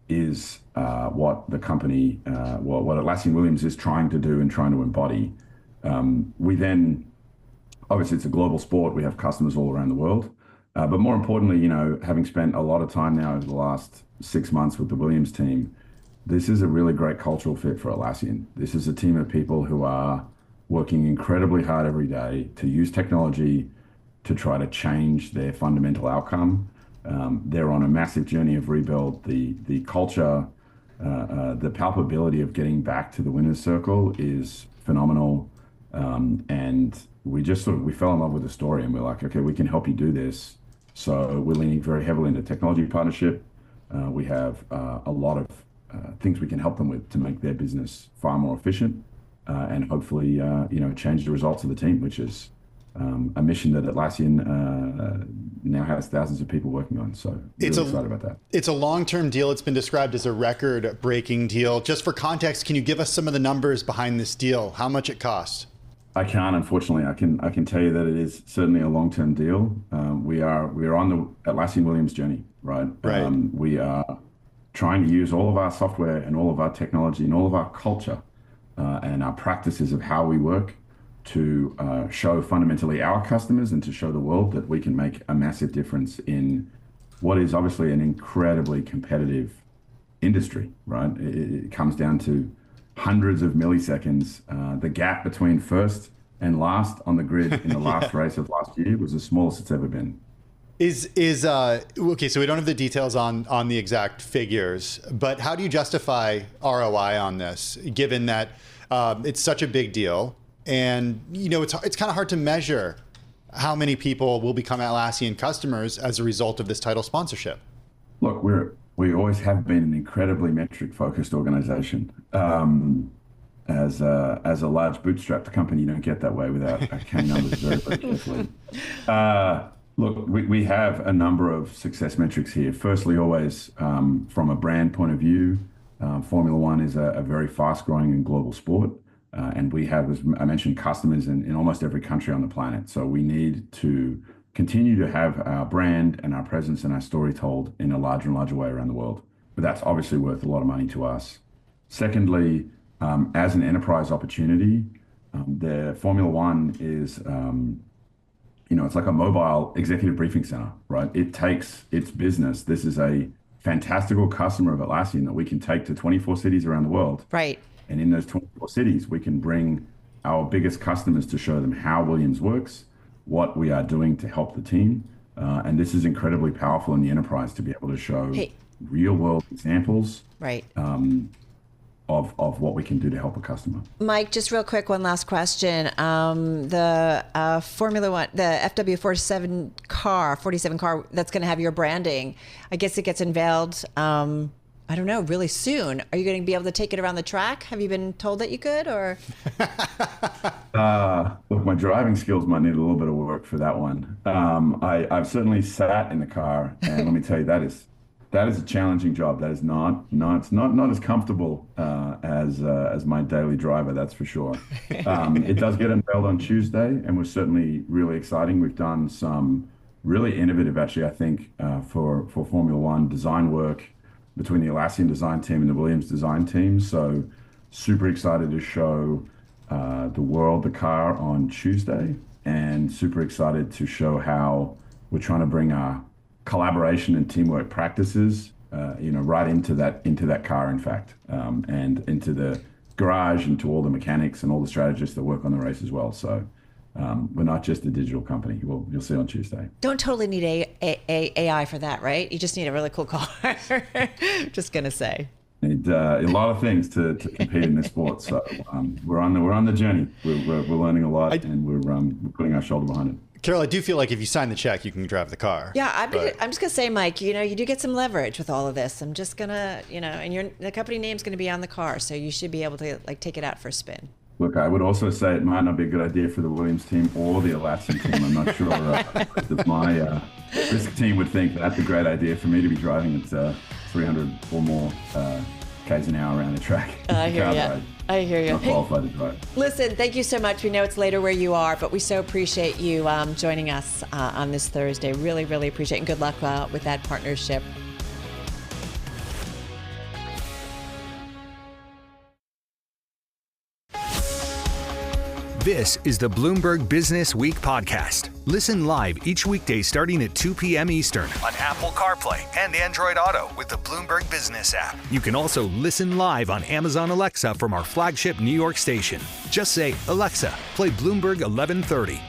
[SPEAKER 8] is what the company, what Atlassian Williams is trying to do and trying to embody. We then, obviously it's a global sport, we have customers all around the world. But more importantly, having spent a lot of time now over the last 6 months with the Williams team, this is a really great cultural fit for Atlassian. This is a team of people who are working incredibly hard every day to use technology to try to change their fundamental outcome. They're on a massive journey of rebuild. The culture, the palpability of getting back to the winner's circle is phenomenal. And we fell in love with the story, and we're like, okay, we can help you do this. So we're leaning very heavily into technology partnership. We have a lot of things we can help them with to make their business far more efficient, and hopefully, change the results of the team, which is a mission that Atlassian now has thousands of people working on. So really excited about that.
[SPEAKER 4] It's a long-term deal. It's been described as a record-breaking deal. Just for context, can you give us some of the numbers behind this deal? How much it costs?
[SPEAKER 8] I can't, unfortunately. I can tell you that it is certainly a long-term deal. We are on the Atlassian Williams journey, right?
[SPEAKER 4] Right.
[SPEAKER 8] We are trying to use all of our software and all of our technology and all of our culture and our practices of how we work to show fundamentally our customers and to show the world that we can make a massive difference in what is obviously an incredibly competitive industry, right? It comes down to hundreds of milliseconds. The gap between first and last on the grid in the last race of last year was the smallest it's ever been.
[SPEAKER 4] Okay, so we don't have the details on the exact figures, but how do you justify ROI on this, given that it's such a big deal? And, it's kind of hard to measure how many people will become Atlassian customers as a result of this title sponsorship.
[SPEAKER 8] Look, we always have been an incredibly metric-focused organization. As a large bootstrapped company, you don't get that way without counting numbers very, very carefully. Look, we have a number of success metrics here. Firstly, always from a brand point of view, Formula One is a very fast-growing and global sport. And we have, as I mentioned, customers in almost every country on the planet. So we need to continue to have our brand and our presence and our story told in a larger and larger way around the world. But that's obviously worth a lot of money to us. Secondly, as an enterprise opportunity, the Formula One is, it's like a mobile executive briefing center, right? It takes its business. This is a fantastical customer of Atlassian that we can take to 24 cities around the world.
[SPEAKER 3] Right.
[SPEAKER 8] And in those 24 cities, we can bring our biggest customers to show them how Williams works, what we are doing to help the team. And this is incredibly powerful in the enterprise to be able to show real world examples
[SPEAKER 3] right.
[SPEAKER 8] Of what we can do to help a customer.
[SPEAKER 3] Mike, just real quick, one last question. The Formula One, the FW47 car that's going to have your branding, I guess it gets unveiled, I don't know, really soon. Are you going to be able to take it around the track? Have you been told that you could, or?
[SPEAKER 8] Look, my driving skills might need a little bit of work for that one. I've certainly sat in the car, and let me tell you, that is a challenging job. That is it's not as comfortable as my daily driver, that's for sure. It does get unveiled on Tuesday, and we're certainly really exciting. We've done some really innovative, actually, I think, for Formula One design work between the Atlassian design team and the Williams design team. So super excited to show the world the car on Tuesday, and super excited to show how we're trying to bring our collaboration and teamwork practices, right into that car, in fact, and into the garage and to all the mechanics and all the strategists that work on the race as well. So we're not just a digital company. You'll see on Tuesday.
[SPEAKER 3] Don't totally need AI for that, right? You just need a really cool car. Just gonna say.
[SPEAKER 8] Need a lot of things to compete in this sport. So we're on the journey. We're learning a lot, and we're putting our shoulder behind it.
[SPEAKER 4] Carol, I do feel like if you sign the check, you can drive the car.
[SPEAKER 3] Yeah, I'm just gonna say, Mike, you do get some leverage with all of this. I'm just gonna, and the company name's gonna be on the car, so you should be able to take it out for a spin.
[SPEAKER 8] Look, I would also say it might not be a good idea for the Williams team or the Atlassian team. I'm not sure that my risk team would think that's a great idea for me to be driving at 300 or more k's an hour around the track.
[SPEAKER 3] I hear you.
[SPEAKER 8] Not qualified to drive.
[SPEAKER 3] Listen, thank you so much. We know it's later where you are, but we so appreciate you joining us on this Thursday. Really, really appreciate it. And good luck with that partnership.
[SPEAKER 2] This is the Bloomberg Business Week podcast. Listen live each weekday starting at 2 p.m. Eastern on Apple CarPlay and Android Auto with the Bloomberg Business App. You can also listen live on Amazon Alexa from our flagship New York station. Just say, Alexa, play Bloomberg 1130.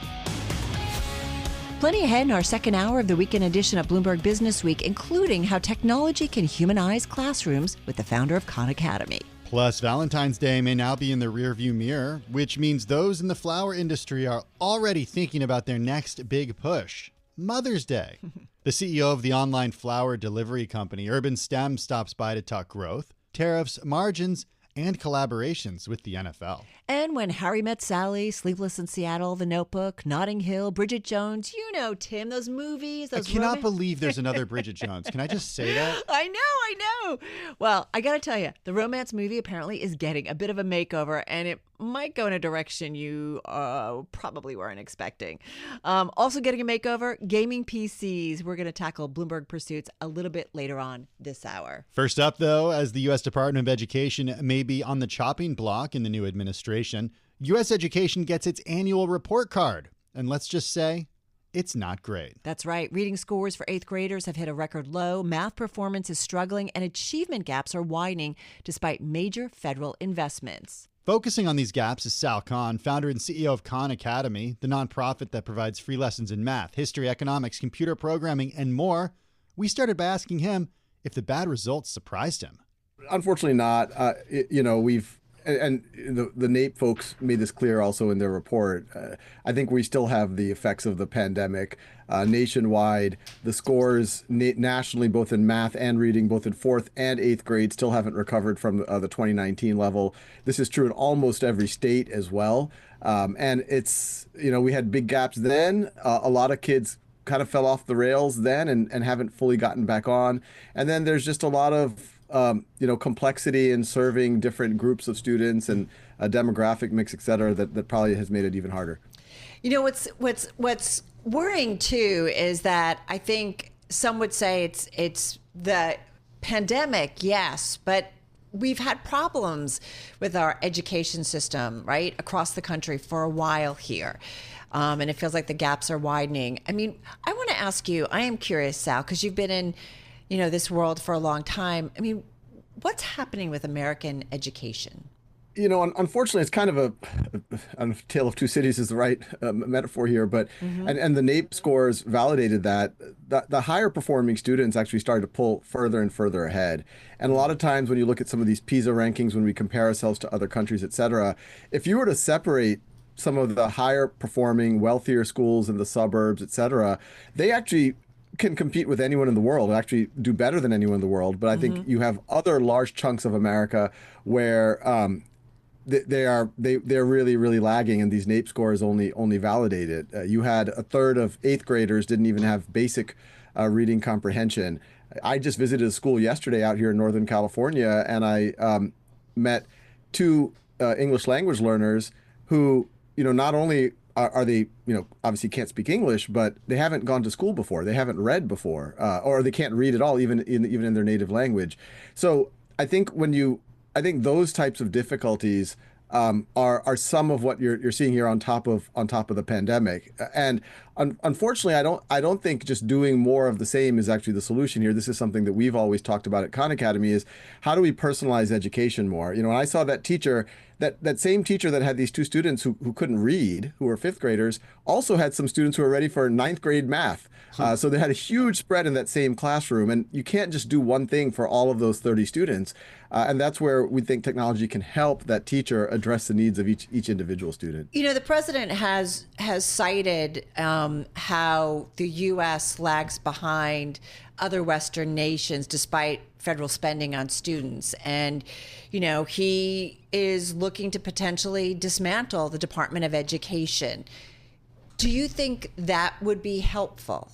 [SPEAKER 3] Plenty ahead in our second hour of the weekend edition of Bloomberg Business Week, including how technology can humanize classrooms with the founder of Khan Academy.
[SPEAKER 4] Plus, Valentine's Day may now be in the rearview mirror, which means those in the flower industry are already thinking about their next big push, Mother's Day. The CEO of the online flower delivery company, Urban Stem, stops by to talk growth, tariffs, margins, and collaborations with the NFL.
[SPEAKER 3] And When Harry Met Sally, Sleepless in Seattle, The Notebook, Notting Hill, Bridget Jones, you know, Tim, those movies.
[SPEAKER 4] I cannot believe there's another Bridget Jones. Can I just say that?
[SPEAKER 3] I know. Well, I got to tell you, the romance movie apparently is getting a bit of a makeover, and it might go in a direction you probably weren't expecting. Also getting a makeover, gaming PCs. We're going to tackle Bloomberg Pursuits a little bit later on this hour.
[SPEAKER 4] First up, though, as the U.S. Department of Education may be on the chopping block in the new administration, U.S. Education gets its annual report card. And let's just say, it's not great.
[SPEAKER 3] That's right. Reading scores for 8th graders have hit a record low. Math performance is struggling, and achievement gaps are widening despite major federal investments.
[SPEAKER 4] Focusing on these gaps is Sal Khan, founder and CEO of Khan Academy, the nonprofit that provides free lessons in math, history, economics, computer programming, and more. We started by asking him if the bad results surprised him.
[SPEAKER 9] Unfortunately not. The NAEP folks made this clear also in their report. I think we still have the effects of the pandemic nationwide. The scores nationally, both in math and reading, both in 4th and 8th grade, still haven't recovered from the 2019 level. This is true in almost every state as well. And it's, we had big gaps then. A lot of kids kind of fell off the rails then and haven't fully gotten back on. And then there's just a lot of complexity in serving different groups of students and a demographic mix, et cetera, that probably has made it even harder.
[SPEAKER 3] What's worrying too is that I think some would say it's the pandemic, yes, but we've had problems with our education system, right, across the country for a while here. And it feels like the gaps are widening. I mean, I want to ask you, I am curious, Sal, because you've been in this world for a long time. I mean, what's happening with American education?
[SPEAKER 9] Unfortunately, it's kind of a tale of two cities is the right metaphor here, but and the NAEP scores validated that the higher performing students actually started to pull further and further ahead. And a lot of times when you look at some of these PISA rankings, when we compare ourselves to other countries, et cetera, if you were to separate some of the higher performing, wealthier schools in the suburbs, et cetera, they actually can compete with anyone in the world, actually do better than anyone in the world. But I think you have other large chunks of America where they're really, really lagging, and these NAEP scores only validate it. You had a third of 8th graders didn't even have basic reading comprehension. I just visited a school yesterday out here in Northern California, and I met two English language learners who, not only are they, obviously can't speak English, but they haven't gone to school before. They haven't read before, or they can't read at all, even in their native language. So I think those types of difficulties are some of what you're seeing here on top of the pandemic. And unfortunately, I don't think just doing more of the same is actually the solution here. This is something that we've always talked about at Khan Academy: is how do we personalize education more? When I saw that teacher, that same teacher that had these two students who couldn't read, who were 5th graders, also had some students who were ready for 9th grade math. So they had a huge spread in that same classroom, and you can't just do one thing for all of those 30 students. And that's where we think technology can help that teacher address the needs of each individual student.
[SPEAKER 3] The president has cited how the U.S. lags behind other Western nations despite federal spending on students. And, he is looking to potentially dismantle the Department of Education. Do you think that would be helpful?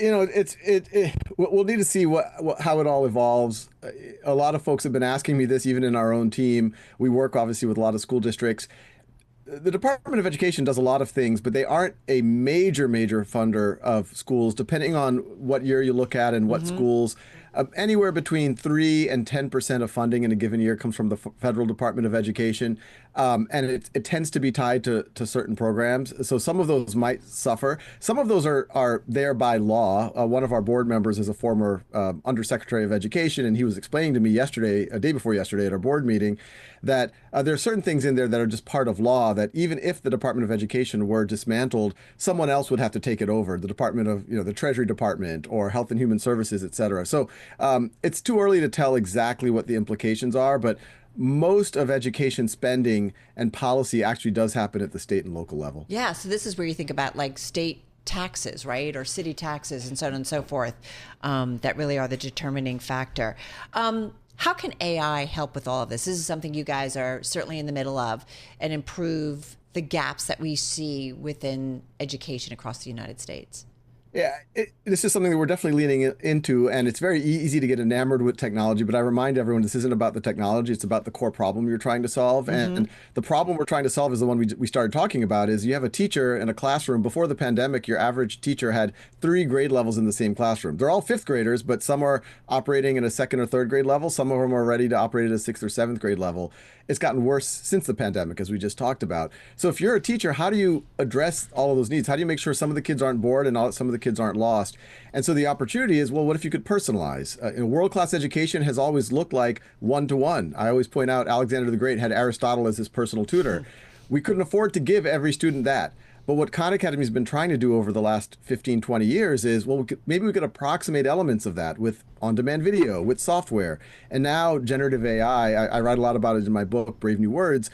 [SPEAKER 9] We'll need to see how it all evolves. A lot of folks have been asking me this, even in our own team. We work obviously with a lot of school districts. The Department of Education does a lot of things, but they aren't a major funder of schools, depending on what year you look at and what schools. Anywhere between 3 and 10% of funding in a given year comes from the Federal Department of Education. And it tends to be tied to certain programs. So some of those might suffer. Some of those are there by law. One of our board members is a former Undersecretary of Education, and he was explaining to me a day before yesterday at our board meeting, that there are certain things in there that are just part of law that even if the Department of Education were dismantled, someone else would have to take it over, the Department of, the Treasury Department or Health and Human Services, et cetera. So it's too early to tell exactly what the implications are, but most of education spending and policy actually does happen at the state and local level.
[SPEAKER 3] Yeah, so this is where you think about like state taxes, right, or city taxes and so on and so forth, that really are the determining factor. How can AI help with all of this? This is something you guys are certainly in the middle of, and improve the gaps that we see within education across the United States.
[SPEAKER 9] Yeah, this is something that we're definitely leaning into, and it's very easy to get enamored with technology, but I remind everyone this isn't about the technology, it's about the core problem you're trying to solve. And the problem we're trying to solve is the one we started talking about, is you have a teacher in a classroom. Before the pandemic, your average teacher had 3 grade levels in the same classroom. They're all 5th graders, but some are operating at a 2nd or 3rd grade level. Some of them are ready to operate at a 6th or 7th grade level. It's gotten worse since the pandemic, as we just talked about. So if you're a teacher, how do you address all of those needs? How do you make sure some of the kids aren't bored and some of the kids aren't lost? And so the opportunity is, well, what if you could personalize? World-class education has always looked like one-to-one. I always point out Alexander the Great had Aristotle as his personal tutor. We couldn't afford to give every student that. But what Khan Academy has been trying to do over the last 15, 20 years is, well, maybe we could approximate elements of that with on-demand video, with software. And now generative AI, I write a lot about it in my book, Brave New Words.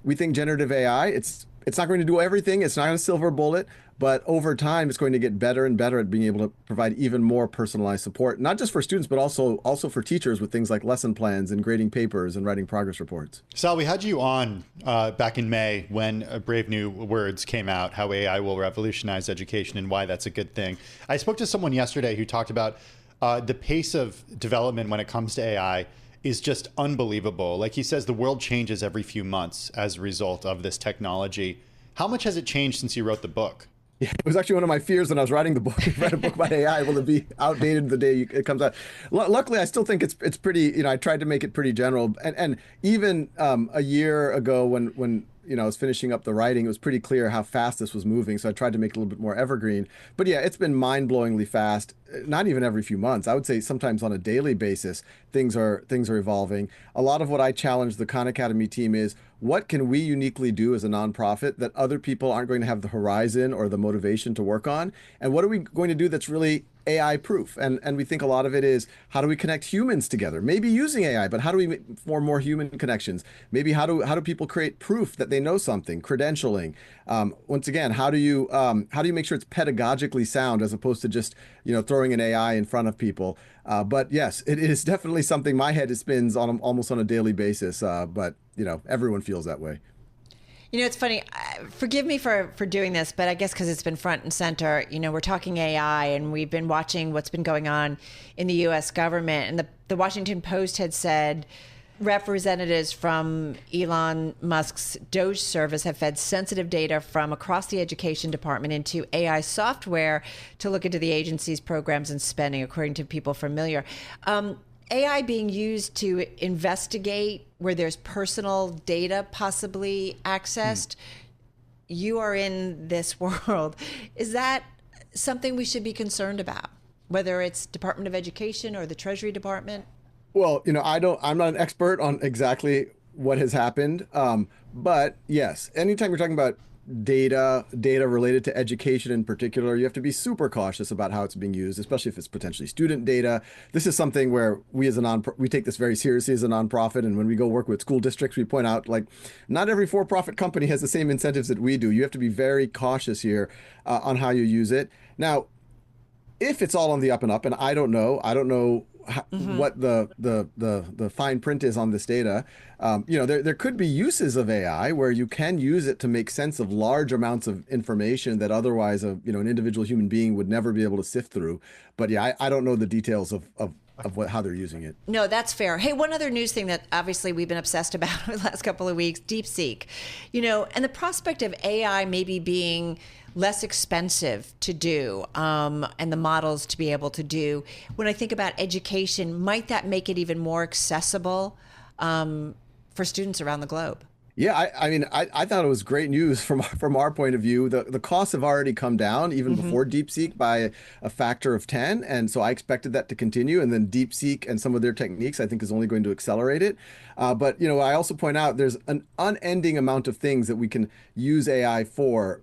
[SPEAKER 9] We think generative AI, it's not going to do everything. It's not a silver bullet. But over time, it's going to get better and better at being able to provide even more personalized support, not just for students, but also for teachers with things like lesson plans and grading papers and writing progress reports.
[SPEAKER 4] Sal, we had you on back in May when Brave New Words came out, how AI will revolutionize education and why that's a good thing. I spoke to someone yesterday who talked about the pace of development when it comes to AI is just unbelievable. Like he says, the world changes every few months as a result of this technology. How much has it changed since you wrote the book?
[SPEAKER 9] Yeah, it was actually one of my fears when I was writing the book. I read a book about AI, will it be outdated the day it comes out? Luckily, I still think it's pretty, I tried to make it pretty general. And even a year ago when I was finishing up the writing, it was pretty clear how fast this was moving. So I tried to make it a little bit more evergreen. But yeah, it's been mind-blowingly fast. Not even every few months. I would say sometimes on a daily basis, things are evolving. A lot of what I challenge the Khan Academy team is, what can we uniquely do as a nonprofit that other people aren't going to have the horizon or the motivation to work on? And what are we going to do that's really AI proof? And we think a lot of it is, how do we connect humans together? Maybe using AI, but how do we form more human connections? Maybe how do people create proof that they know something? Credentialing. Once again, how do you make sure it's pedagogically sound as opposed to just throwing an AI in front of people? But yes, it is definitely something my head spins on almost on a daily basis. But everyone feels that way.
[SPEAKER 3] It's funny. Forgive me for doing this, but I guess because it's been front and center. We're talking AI, and we've been watching what's been going on in the U.S. government. And the Washington Post had said representatives from Elon Musk's Doge service have fed sensitive data from across the education department into AI software to look into the agency's programs and spending, according to people familiar. AI being used to investigate where there's personal data possibly accessed. You are in this world. Is that something we should be concerned about, whether it's Department of Education or the Treasury Department?
[SPEAKER 9] Well, I'm not an expert on exactly what has happened. But yes, anytime you're talking about data related to education in particular, you have to be super cautious about how it's being used, especially if it's potentially student data. This is something where we as we take this very seriously as a nonprofit, and when we go work with school districts, we point out, like, not every for-profit company has the same incentives that we do. You have to be very cautious here on how you use it. Now, if it's all on the up and up, and I don't know what the fine print is on this data. There could be uses of AI where you can use it to make sense of large amounts of information that otherwise an individual human being would never be able to sift through. But yeah, I don't know the details of how they're using it.
[SPEAKER 3] No, that's fair. Hey, one other news thing that obviously we've been obsessed about over the last couple of weeks, DeepSeek. And the prospect of AI maybe being less expensive to do, and the models to be able to do. When I think about education, might that make it even more accessible for students around the globe?
[SPEAKER 9] Yeah, I thought it was great news from our point of view. The costs have already come down even before DeepSeek by a factor of 10. And so I expected that to continue. And then DeepSeek and some of their techniques, I think, is only going to accelerate it. But I also point out there's an unending amount of things that we can use AI for.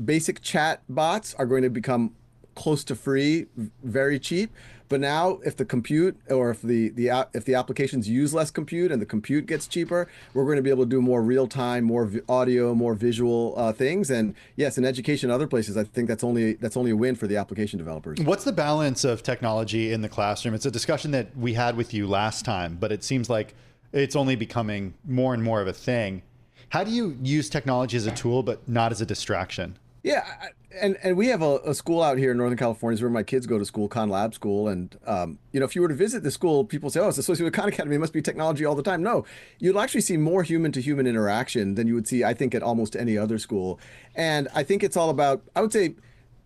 [SPEAKER 9] Basic chat bots are going to become close to free, very cheap. But now, if the compute or if the applications use less compute and the compute gets cheaper, we're going to be able to do more real time, more audio, more visual things. And yes, in education, and other places, I think that's only a win for the application developers.
[SPEAKER 4] What's the balance of technology in the classroom? It's a discussion that we had with you last time, but it seems like it's only becoming more and more of a thing. How do you use technology as a tool, but not as a distraction?
[SPEAKER 9] Yeah, and we have a school out here in Northern California is where my kids go to school, Khan Lab School. And, if you were to visit the school, people say, oh, it's associated with Khan Academy. It must be technology all the time. No, you'll actually see more human-to-human interaction than you would see, I think, at almost any other school. And I think it's all about, I would say,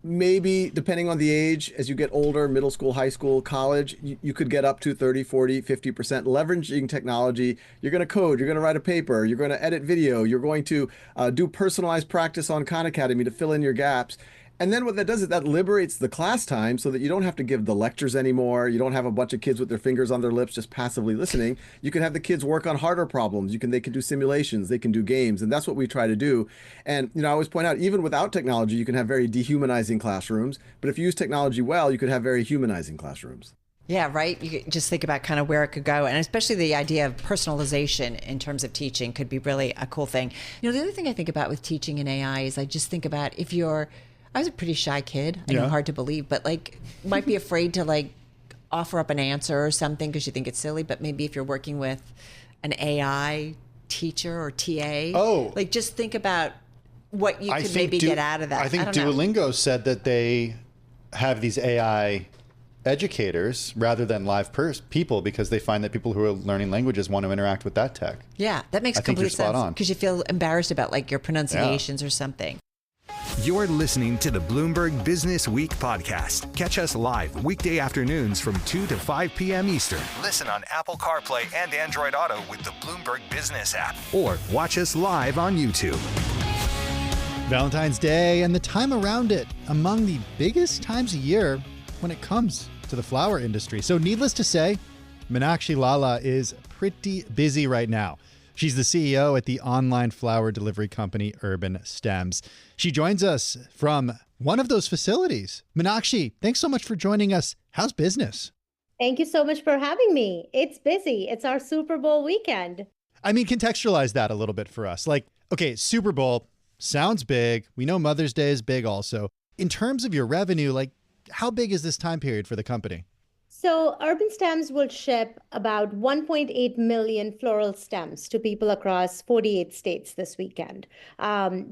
[SPEAKER 9] maybe depending on the age, as you get older, middle school, high school, college, you could get up to 30, 40, 50% leveraging technology. You're going to code, you're going to write a paper, you're going to edit video, you're going to do personalized practice on Khan Academy to fill in your gaps. And then what that does is that liberates the class time so that you don't have to give the lectures anymore. You don't have a bunch of kids with their fingers on their lips just passively listening. You can have the kids work on harder problems. They can do simulations, they can do games, and that's what we try to do. And I always point out, even without technology, you can have very dehumanizing classrooms. But if you use technology well, you could have very humanizing classrooms.
[SPEAKER 3] Yeah, right. You could just think about kind of where it could go. And especially the idea of personalization in terms of teaching could be really a cool thing. The other thing I think about with teaching in AI is I just think about I was a pretty shy kid. I know, hard to believe, but might be afraid to offer up an answer or something because you think it's silly. But maybe if you're working with an AI teacher or TA, just think about what you could maybe get out of that.
[SPEAKER 4] I think Duolingo said that they have these AI educators rather than live people because they find that people who are learning languages want to interact with that tech.
[SPEAKER 3] Yeah, that makes complete sense because you feel embarrassed about your pronunciations or something.
[SPEAKER 2] You're listening to the Bloomberg Business Week podcast. Catch us live weekday afternoons from 2 to 5 p.m. Eastern. Listen on Apple CarPlay and Android Auto with the Bloomberg Business App. Or watch us live on YouTube.
[SPEAKER 4] Valentine's Day and the time around it, among the biggest times of year when it comes to the flower industry. So needless to say, Meenakshi Lalla is pretty busy right now. She's the CEO at the online flower delivery company Urban Stems. She joins us from one of those facilities. Meenakshi, thanks so much for joining us. How's business?
[SPEAKER 10] Thank you so much for having me. It's busy. It's our Super Bowl weekend.
[SPEAKER 4] I mean, contextualize that a little bit for us. Okay, Super Bowl sounds big. We know Mother's Day is big also. In terms of your revenue, how big is this time period for the company?
[SPEAKER 10] So Urban Stems will ship about 1.8 million floral stems to people across 48 states this weekend.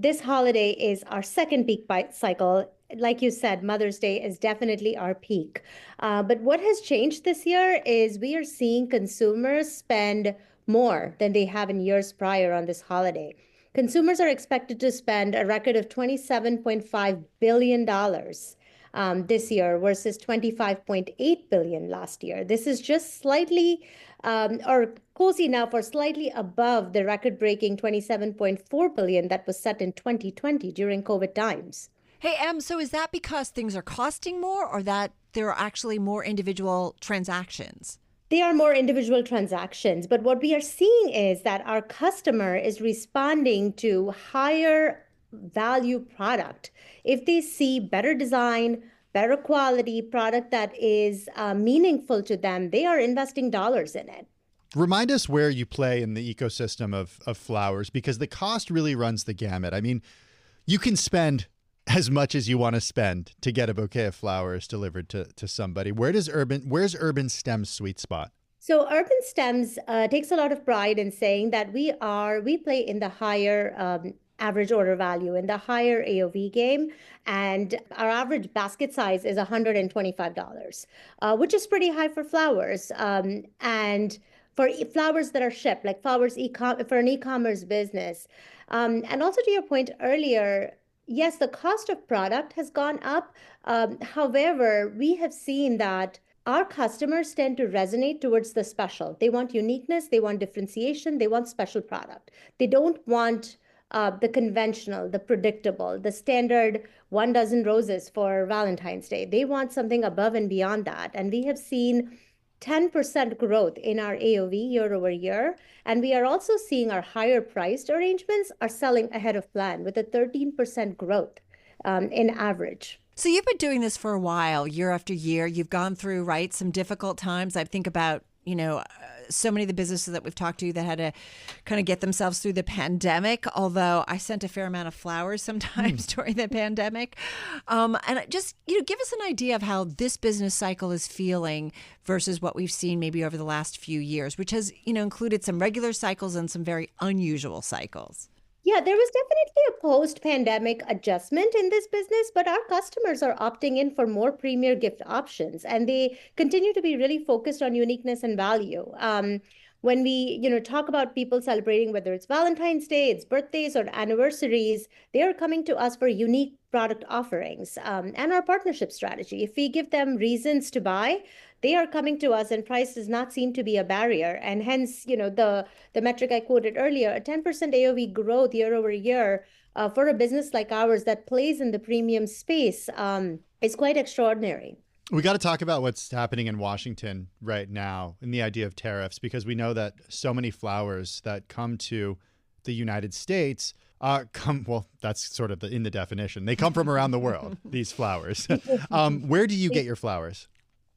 [SPEAKER 10] This holiday is our second peak cycle. Like you said, Mother's Day is definitely our peak. But what has changed this year is we are seeing consumers spend more than they have in years prior on this holiday. Consumers are expected to spend a record of $27.5 billion this year versus $25.8 billion last year. This is just slightly or cozy now for slightly above the record-breaking $27.4 billion that was set in 2020 during COVID times.
[SPEAKER 3] Hey, Em, so is that because things are costing more or that there are actually more individual transactions?
[SPEAKER 10] They are more individual transactions, but what we are seeing is that our customer is responding to higher value product. If they see better design, better quality product that is meaningful to them, they are investing dollars in it.
[SPEAKER 4] Remind us where you play in the ecosystem of flowers, because the cost really runs the gamut. I mean, you can spend as much as you want to spend to get a bouquet of flowers delivered to somebody. Where's Urban Stems' sweet spot?
[SPEAKER 10] So Urban Stems takes a lot of pride in saying that we play in the higher average order value, in the higher AOV game, and our average basket size is $125, which is pretty high for flowers. And for flowers that are shipped, like flowers for an e-commerce business. And also to your point earlier, yes, the cost of product has gone up. However, we have seen that our customers tend to resonate towards the special. They want uniqueness, they want differentiation, they want special product. They don't want the conventional, the predictable, the standard 1 dozen roses for Valentine's Day. They want something above and beyond that. And we have seen 10% growth in our AOV year over year. And we are also seeing our higher priced arrangements are selling ahead of plan with a 13% growth in average.
[SPEAKER 3] So you've been doing this for a while, year after year. You've gone through, right, some difficult times. I think about, so many of the businesses that we've talked to that had to kind of get themselves through the pandemic, although I sent a fair amount of flowers sometimes during the pandemic. And just, give us an idea of how this business cycle is feeling versus what we've seen maybe over the last few years, which has, included some regular cycles and some very unusual cycles.
[SPEAKER 10] Yeah, there was definitely a post-pandemic adjustment in this business, but our customers are opting in for more premier gift options, and they continue to be really focused on uniqueness and value. When we, talk about people celebrating, whether it's Valentine's Day, it's birthdays or anniversaries, they are coming to us for unique product offerings and our partnership strategy. If we give them reasons to buy, they are coming to us, and price does not seem to be a barrier. And hence, the metric I quoted earlier, a 10% AOV growth year over year for a business like ours that plays in the premium space is quite extraordinary.
[SPEAKER 4] We got to talk about what's happening in Washington right now and the idea of tariffs, because we know that so many flowers that come to the United States that's sort of in the definition. They come from around the world, these flowers. Where do you get your flowers?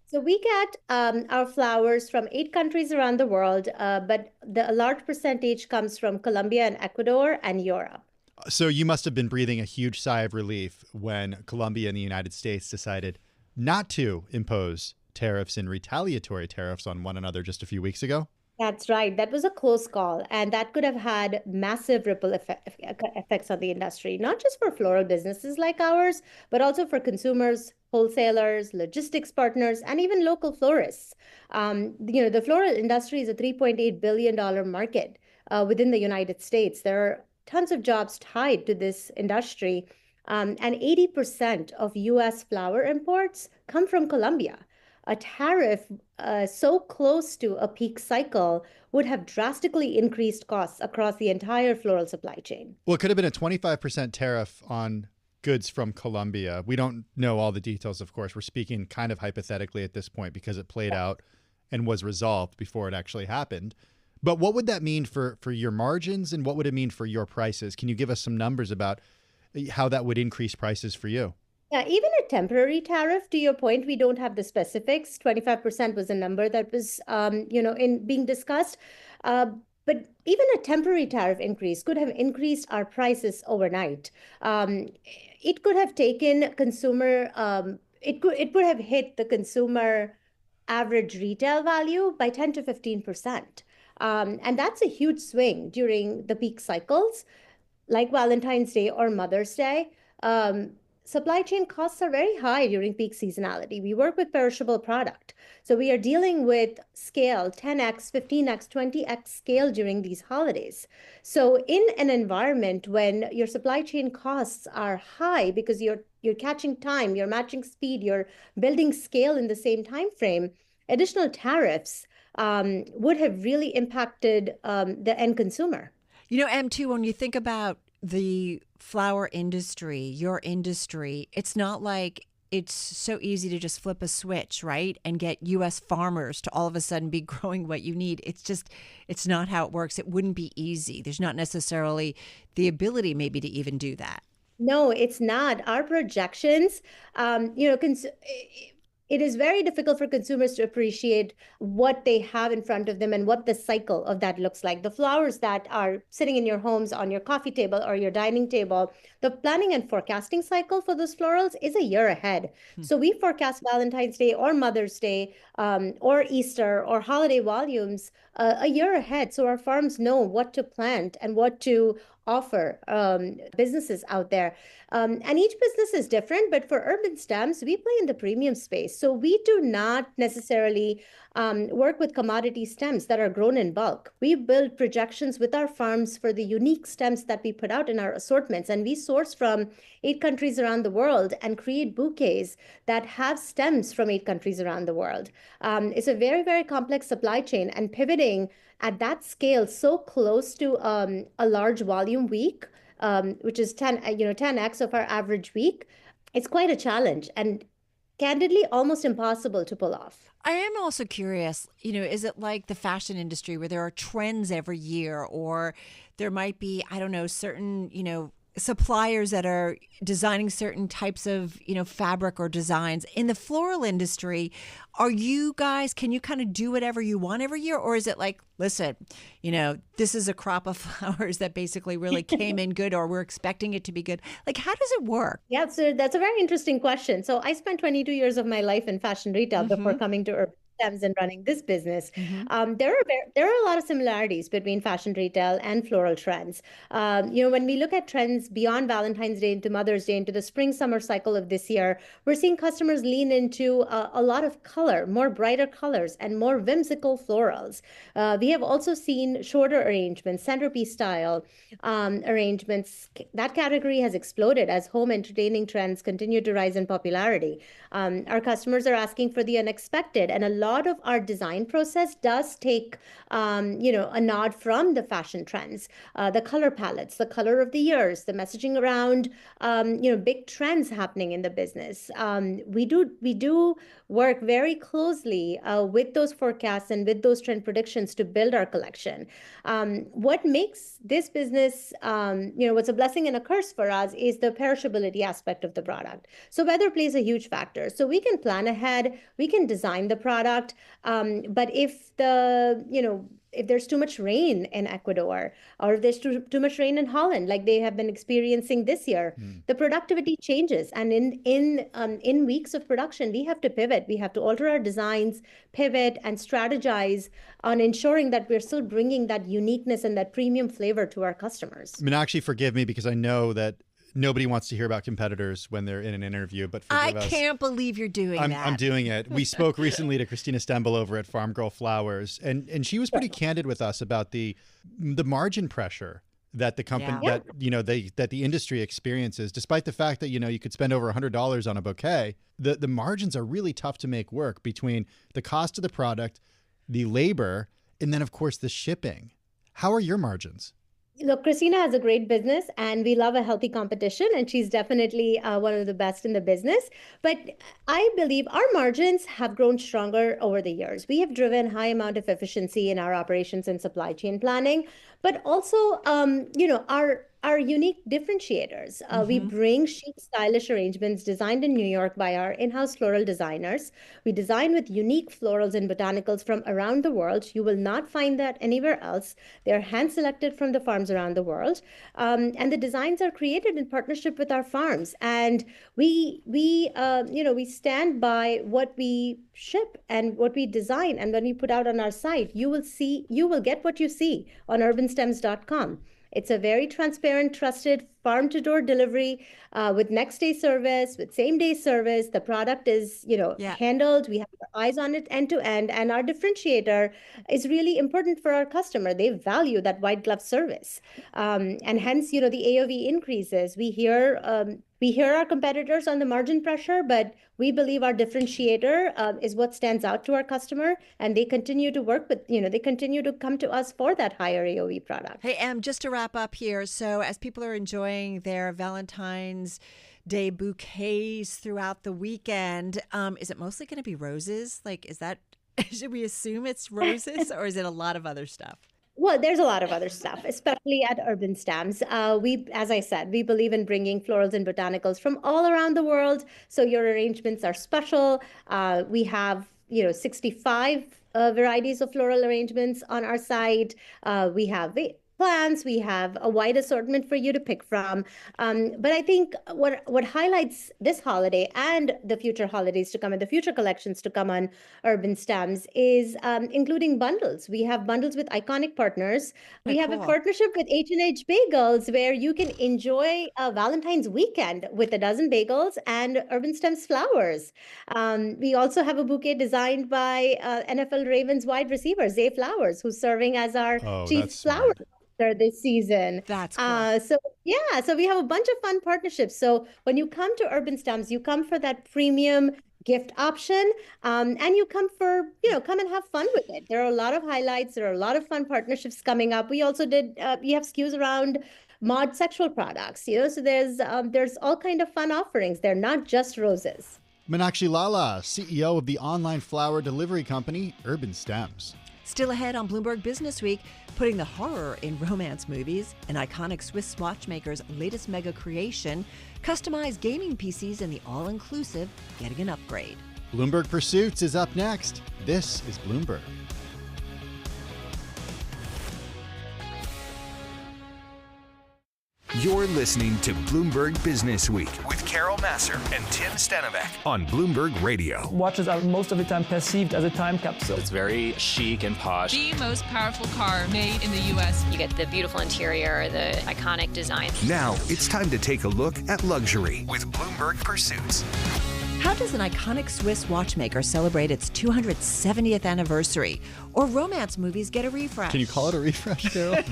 [SPEAKER 10] So we get our flowers from 8 countries around the world, but a large percentage comes from Colombia and Ecuador and Europe.
[SPEAKER 4] So you must have been breathing a huge sigh of relief when Colombia and the United States decided not to impose tariffs and retaliatory tariffs on one another just a few weeks ago.
[SPEAKER 10] That's right. That was a close call, and that could have had massive ripple effects on the industry, not just for floral businesses like ours, but also for consumers, wholesalers, logistics partners, and even local florists. The floral industry is a $3.8 billion market within the United States. There are tons of jobs tied to this industry, and 80% of U.S. flower imports come from Colombia. A tariff so close to a peak cycle would have drastically increased costs across the entire floral supply chain.
[SPEAKER 4] Well, it could have been a 25% tariff on goods from Colombia. We don't know all the details, of course. We're speaking kind of hypothetically at this point because it played out and was resolved before it actually happened. But what would that mean for your margins, and what would it mean for your prices? Can you give us some numbers about how that would increase prices for you?
[SPEAKER 10] Yeah, even a temporary tariff, to your point, we don't have the specifics. 25% was a number that was, in being discussed. But even a temporary tariff increase could have increased our prices overnight. It could have taken consumer, it could have hit the consumer average retail value by 10 to 15%. And that's a huge swing during the peak cycles, like Valentine's Day or Mother's Day. Supply chain costs are very high during peak seasonality. We work with perishable product. So we are dealing with scale, 10x, 15x, 20x scale during these holidays. So in an environment when your supply chain costs are high because you're catching time, you're matching speed, you're building scale in the same time frame, additional tariffs would have really impacted the end consumer.
[SPEAKER 3] M2, when you think about the flower industry, your industry, it's not like it's so easy to just flip a switch, right? And get U.S. farmers to all of a sudden be growing what you need. It's not how it works. It wouldn't be easy. There's not necessarily the ability maybe to even do that.
[SPEAKER 10] No, it's not. Our projections, it is very difficult for consumers to appreciate what they have in front of them and what the cycle of that looks like. The flowers that are sitting in your homes on your coffee table or your dining table, the planning and forecasting cycle for those florals is a year ahead. So we forecast Valentine's Day or Mother's Day or Easter or holiday volumes a year ahead. So our farms know what to plant and what to offer businesses out there. And each business is different, but for urban stems, we play in the premium space. So we do not necessarily work with commodity stems that are grown in bulk. We build projections with our farms for the unique stems that we put out in our assortments. And we source from 8 countries around the world and create bouquets that have stems from 8 countries around the world. It's a very, very complex supply chain, and pivoting at that scale so close to a large volume week, which is 10x of our average week, it's quite a challenge and candidly almost impossible to pull off.
[SPEAKER 3] I am also curious, is it like the fashion industry where there are trends every year, or there might be, I don't know, certain, suppliers that are designing certain types of, fabric or designs. In the floral industry, can you kind of do whatever you want every year? Or is it like, listen, this is a crop of flowers that basically really came in good, or we're expecting it to be good? Like, how does it work?
[SPEAKER 10] Yeah, so that's a very interesting question. So I spent 22 years of my life in fashion retail before coming to Urban Stems and running this business. There are a lot of similarities between fashion retail and floral trends. When we look at trends beyond Valentine's Day into Mother's Day into the spring-summer cycle of this year, we're seeing customers lean into a lot of color, more brighter colors, and more whimsical florals. We have also seen shorter arrangements, centerpiece style arrangements. That category has exploded as home entertaining trends continue to rise in popularity. Our customers are asking for the unexpected, and a lot of our design process does take, a nod from the fashion trends, the color palettes, the color of the years, the messaging around, big trends happening in the business. We do work very closely with those forecasts and with those trend predictions to build our collection. What makes this business, what's a blessing and a curse for us is the perishability aspect of the product. So weather plays a huge factor. So we can plan ahead, we can design the product, but if there's too much rain in Ecuador, or if there's too much rain in Holland, like they have been experiencing this year, the productivity changes. And in weeks of production, we have to pivot. We have to alter our designs, pivot, and strategize on ensuring that we're still bringing that uniqueness and that premium flavor to our customers.
[SPEAKER 4] Meenakshi, forgive me, because I know that nobody wants to hear about competitors when they're in an interview, but forgive us.
[SPEAKER 3] I can't believe you're doing that.
[SPEAKER 4] I'm doing it. We spoke recently to Christina Stembel over at Farm Girl Flowers, and she was pretty candid with us about the margin pressure that the company that the industry experiences, despite the fact that you could spend over $100 on a bouquet. The margins are really tough to make work between the cost of the product, the labor, and then of course the shipping. How are your margins?
[SPEAKER 10] Look, Christina has a great business and we love a healthy competition, and she's definitely one of the best in the business. But I believe our margins have grown stronger over the years. We have driven high amount of efficiency in our operations and supply chain planning, but also, our unique differentiators. We bring chic, stylish arrangements designed in New York by our in-house floral designers. We design with unique florals and botanicals from around the world. You will not find that anywhere else. They're hand-selected from the farms around the world. And the designs are created in partnership with our farms. And we stand by what we ship and what we design. And when we put out on our site, you will get what you see on urbanstems.com. It's a very transparent, trusted farm-to-door delivery with next-day service, with same-day service. The product is, handled. We have our eyes on it end-to-end, and our differentiator is really important for our customer. They value that white glove service, and hence, the AOV increases. We hear our competitors on the margin pressure, but we believe our differentiator is what stands out to our customer, and they continue to work with, they continue to come to us for that higher AOV product.
[SPEAKER 3] Hey, Em, just to wrap up here, so as people are enjoying their Valentine's Day bouquets throughout the weekend, is it mostly going to be roses? Like, should we assume it's roses, or is it a lot of other stuff?
[SPEAKER 10] Well, there's a lot of other stuff, especially at Urban Stems. As I said, we believe in bringing florals and botanicals from all around the world. So your arrangements are special. We have, 65 varieties of floral arrangements on our site. We have plants. We have a wide assortment for you to pick from. But I think what highlights this holiday and the future holidays to come and the future collections to come on Urban Stems is including bundles. We have bundles with iconic partners. We have a partnership with H&H Bagels where you can enjoy a Valentine's weekend with a dozen bagels and Urban Stems flowers. We also have a bouquet designed by NFL Ravens wide receiver, Zay Flowers, who's serving as our chief flower this season.
[SPEAKER 3] That's cool.
[SPEAKER 10] So we have a bunch of fun partnerships. So when you come to Urban Stems, you come for that premium gift option, and you come come and have fun with it. There are a lot of highlights. There are a lot of fun partnerships coming up. We also we have SKUs around mod sexual products, so there's all kind of fun offerings. They're not just roses.
[SPEAKER 4] Meenakshi Lala, CEO of the online flower delivery company Urban Stems.
[SPEAKER 3] Still ahead on Bloomberg Businessweek, putting the horror in romance movies, an iconic Swiss watchmaker's latest mega creation, customized gaming PCs, and the all-inclusive getting an upgrade.
[SPEAKER 4] Bloomberg Pursuits is up next. This is Bloomberg.
[SPEAKER 2] You're listening to Bloomberg Businessweek with Carol Massar and Tim Stenovec on Bloomberg Radio.
[SPEAKER 11] Watches are most of the time perceived as a time capsule.
[SPEAKER 12] It's very chic and posh.
[SPEAKER 13] The most powerful car made in the U.S.
[SPEAKER 14] You get the beautiful interior, the iconic design.
[SPEAKER 2] Now it's time to take a look at luxury with Bloomberg Pursuits.
[SPEAKER 3] How does an iconic Swiss watchmaker celebrate its 270th anniversary? Or romance movies get a refresh?
[SPEAKER 4] Can you call it a refresh, Carol?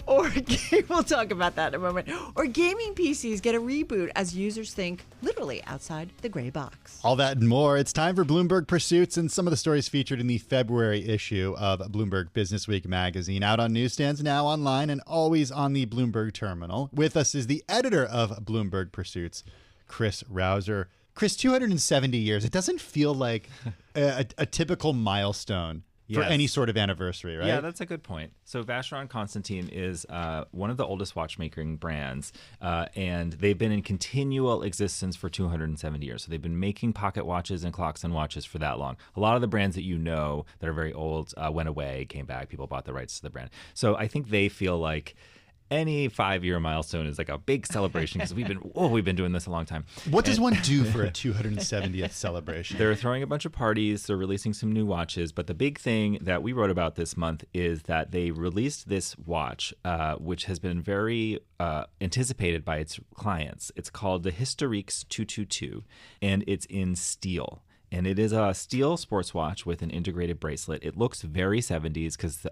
[SPEAKER 3] Or we'll talk about that in a moment. Or gaming PCs get a reboot as users think literally outside the gray box.
[SPEAKER 4] All that and more. It's time for Bloomberg Pursuits and some of the stories featured in the February issue of Bloomberg Businessweek magazine, out on newsstands now, online, and always on the Bloomberg terminal. With us is the editor of Bloomberg Pursuits, Chris Rouser. Chris, 270 years. It doesn't feel like a typical milestone for any sort of anniversary, right?
[SPEAKER 12] Yeah, that's a good point. So Vacheron Constantin is one of the oldest watchmaking brands, and they've been in continual existence for 270 years. So they've been making pocket watches and clocks and watches for that long. A lot of the brands that you know that are very old went away, came back, people bought the rights to the brand. So I think they feel like any 5-year milestone is like a big celebration because we've been doing this a long time.
[SPEAKER 4] What does one do for a 270th celebration?
[SPEAKER 12] They're throwing a bunch of parties. They're releasing some new watches. But the big thing that we wrote about this month is that they released this watch, which has been very anticipated by its clients. It's called the Historiques 222, and it's in steel. And it is a steel sports watch with an integrated bracelet. It looks very 70s because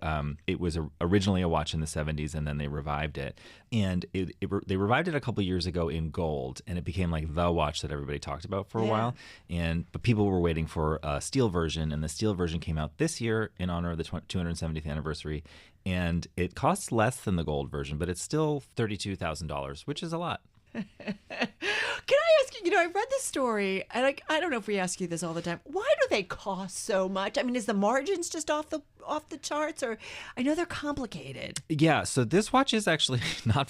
[SPEAKER 12] it was originally a watch in the 70s, and then they revived it. And they revived it a couple years ago in gold, and it became like the watch that everybody talked about for a while. But people were waiting for a steel version, and the steel version came out this year in honor of the 270th anniversary. And it costs less than the gold version, but it's still $32,000, which is a lot.
[SPEAKER 3] Can I ask you, I read this story, and I don't know if we ask you this all the time. Why do they cost so much? I mean, is the margins just off the charts, or I know they're complicated.
[SPEAKER 12] Yeah, so this watch is actually not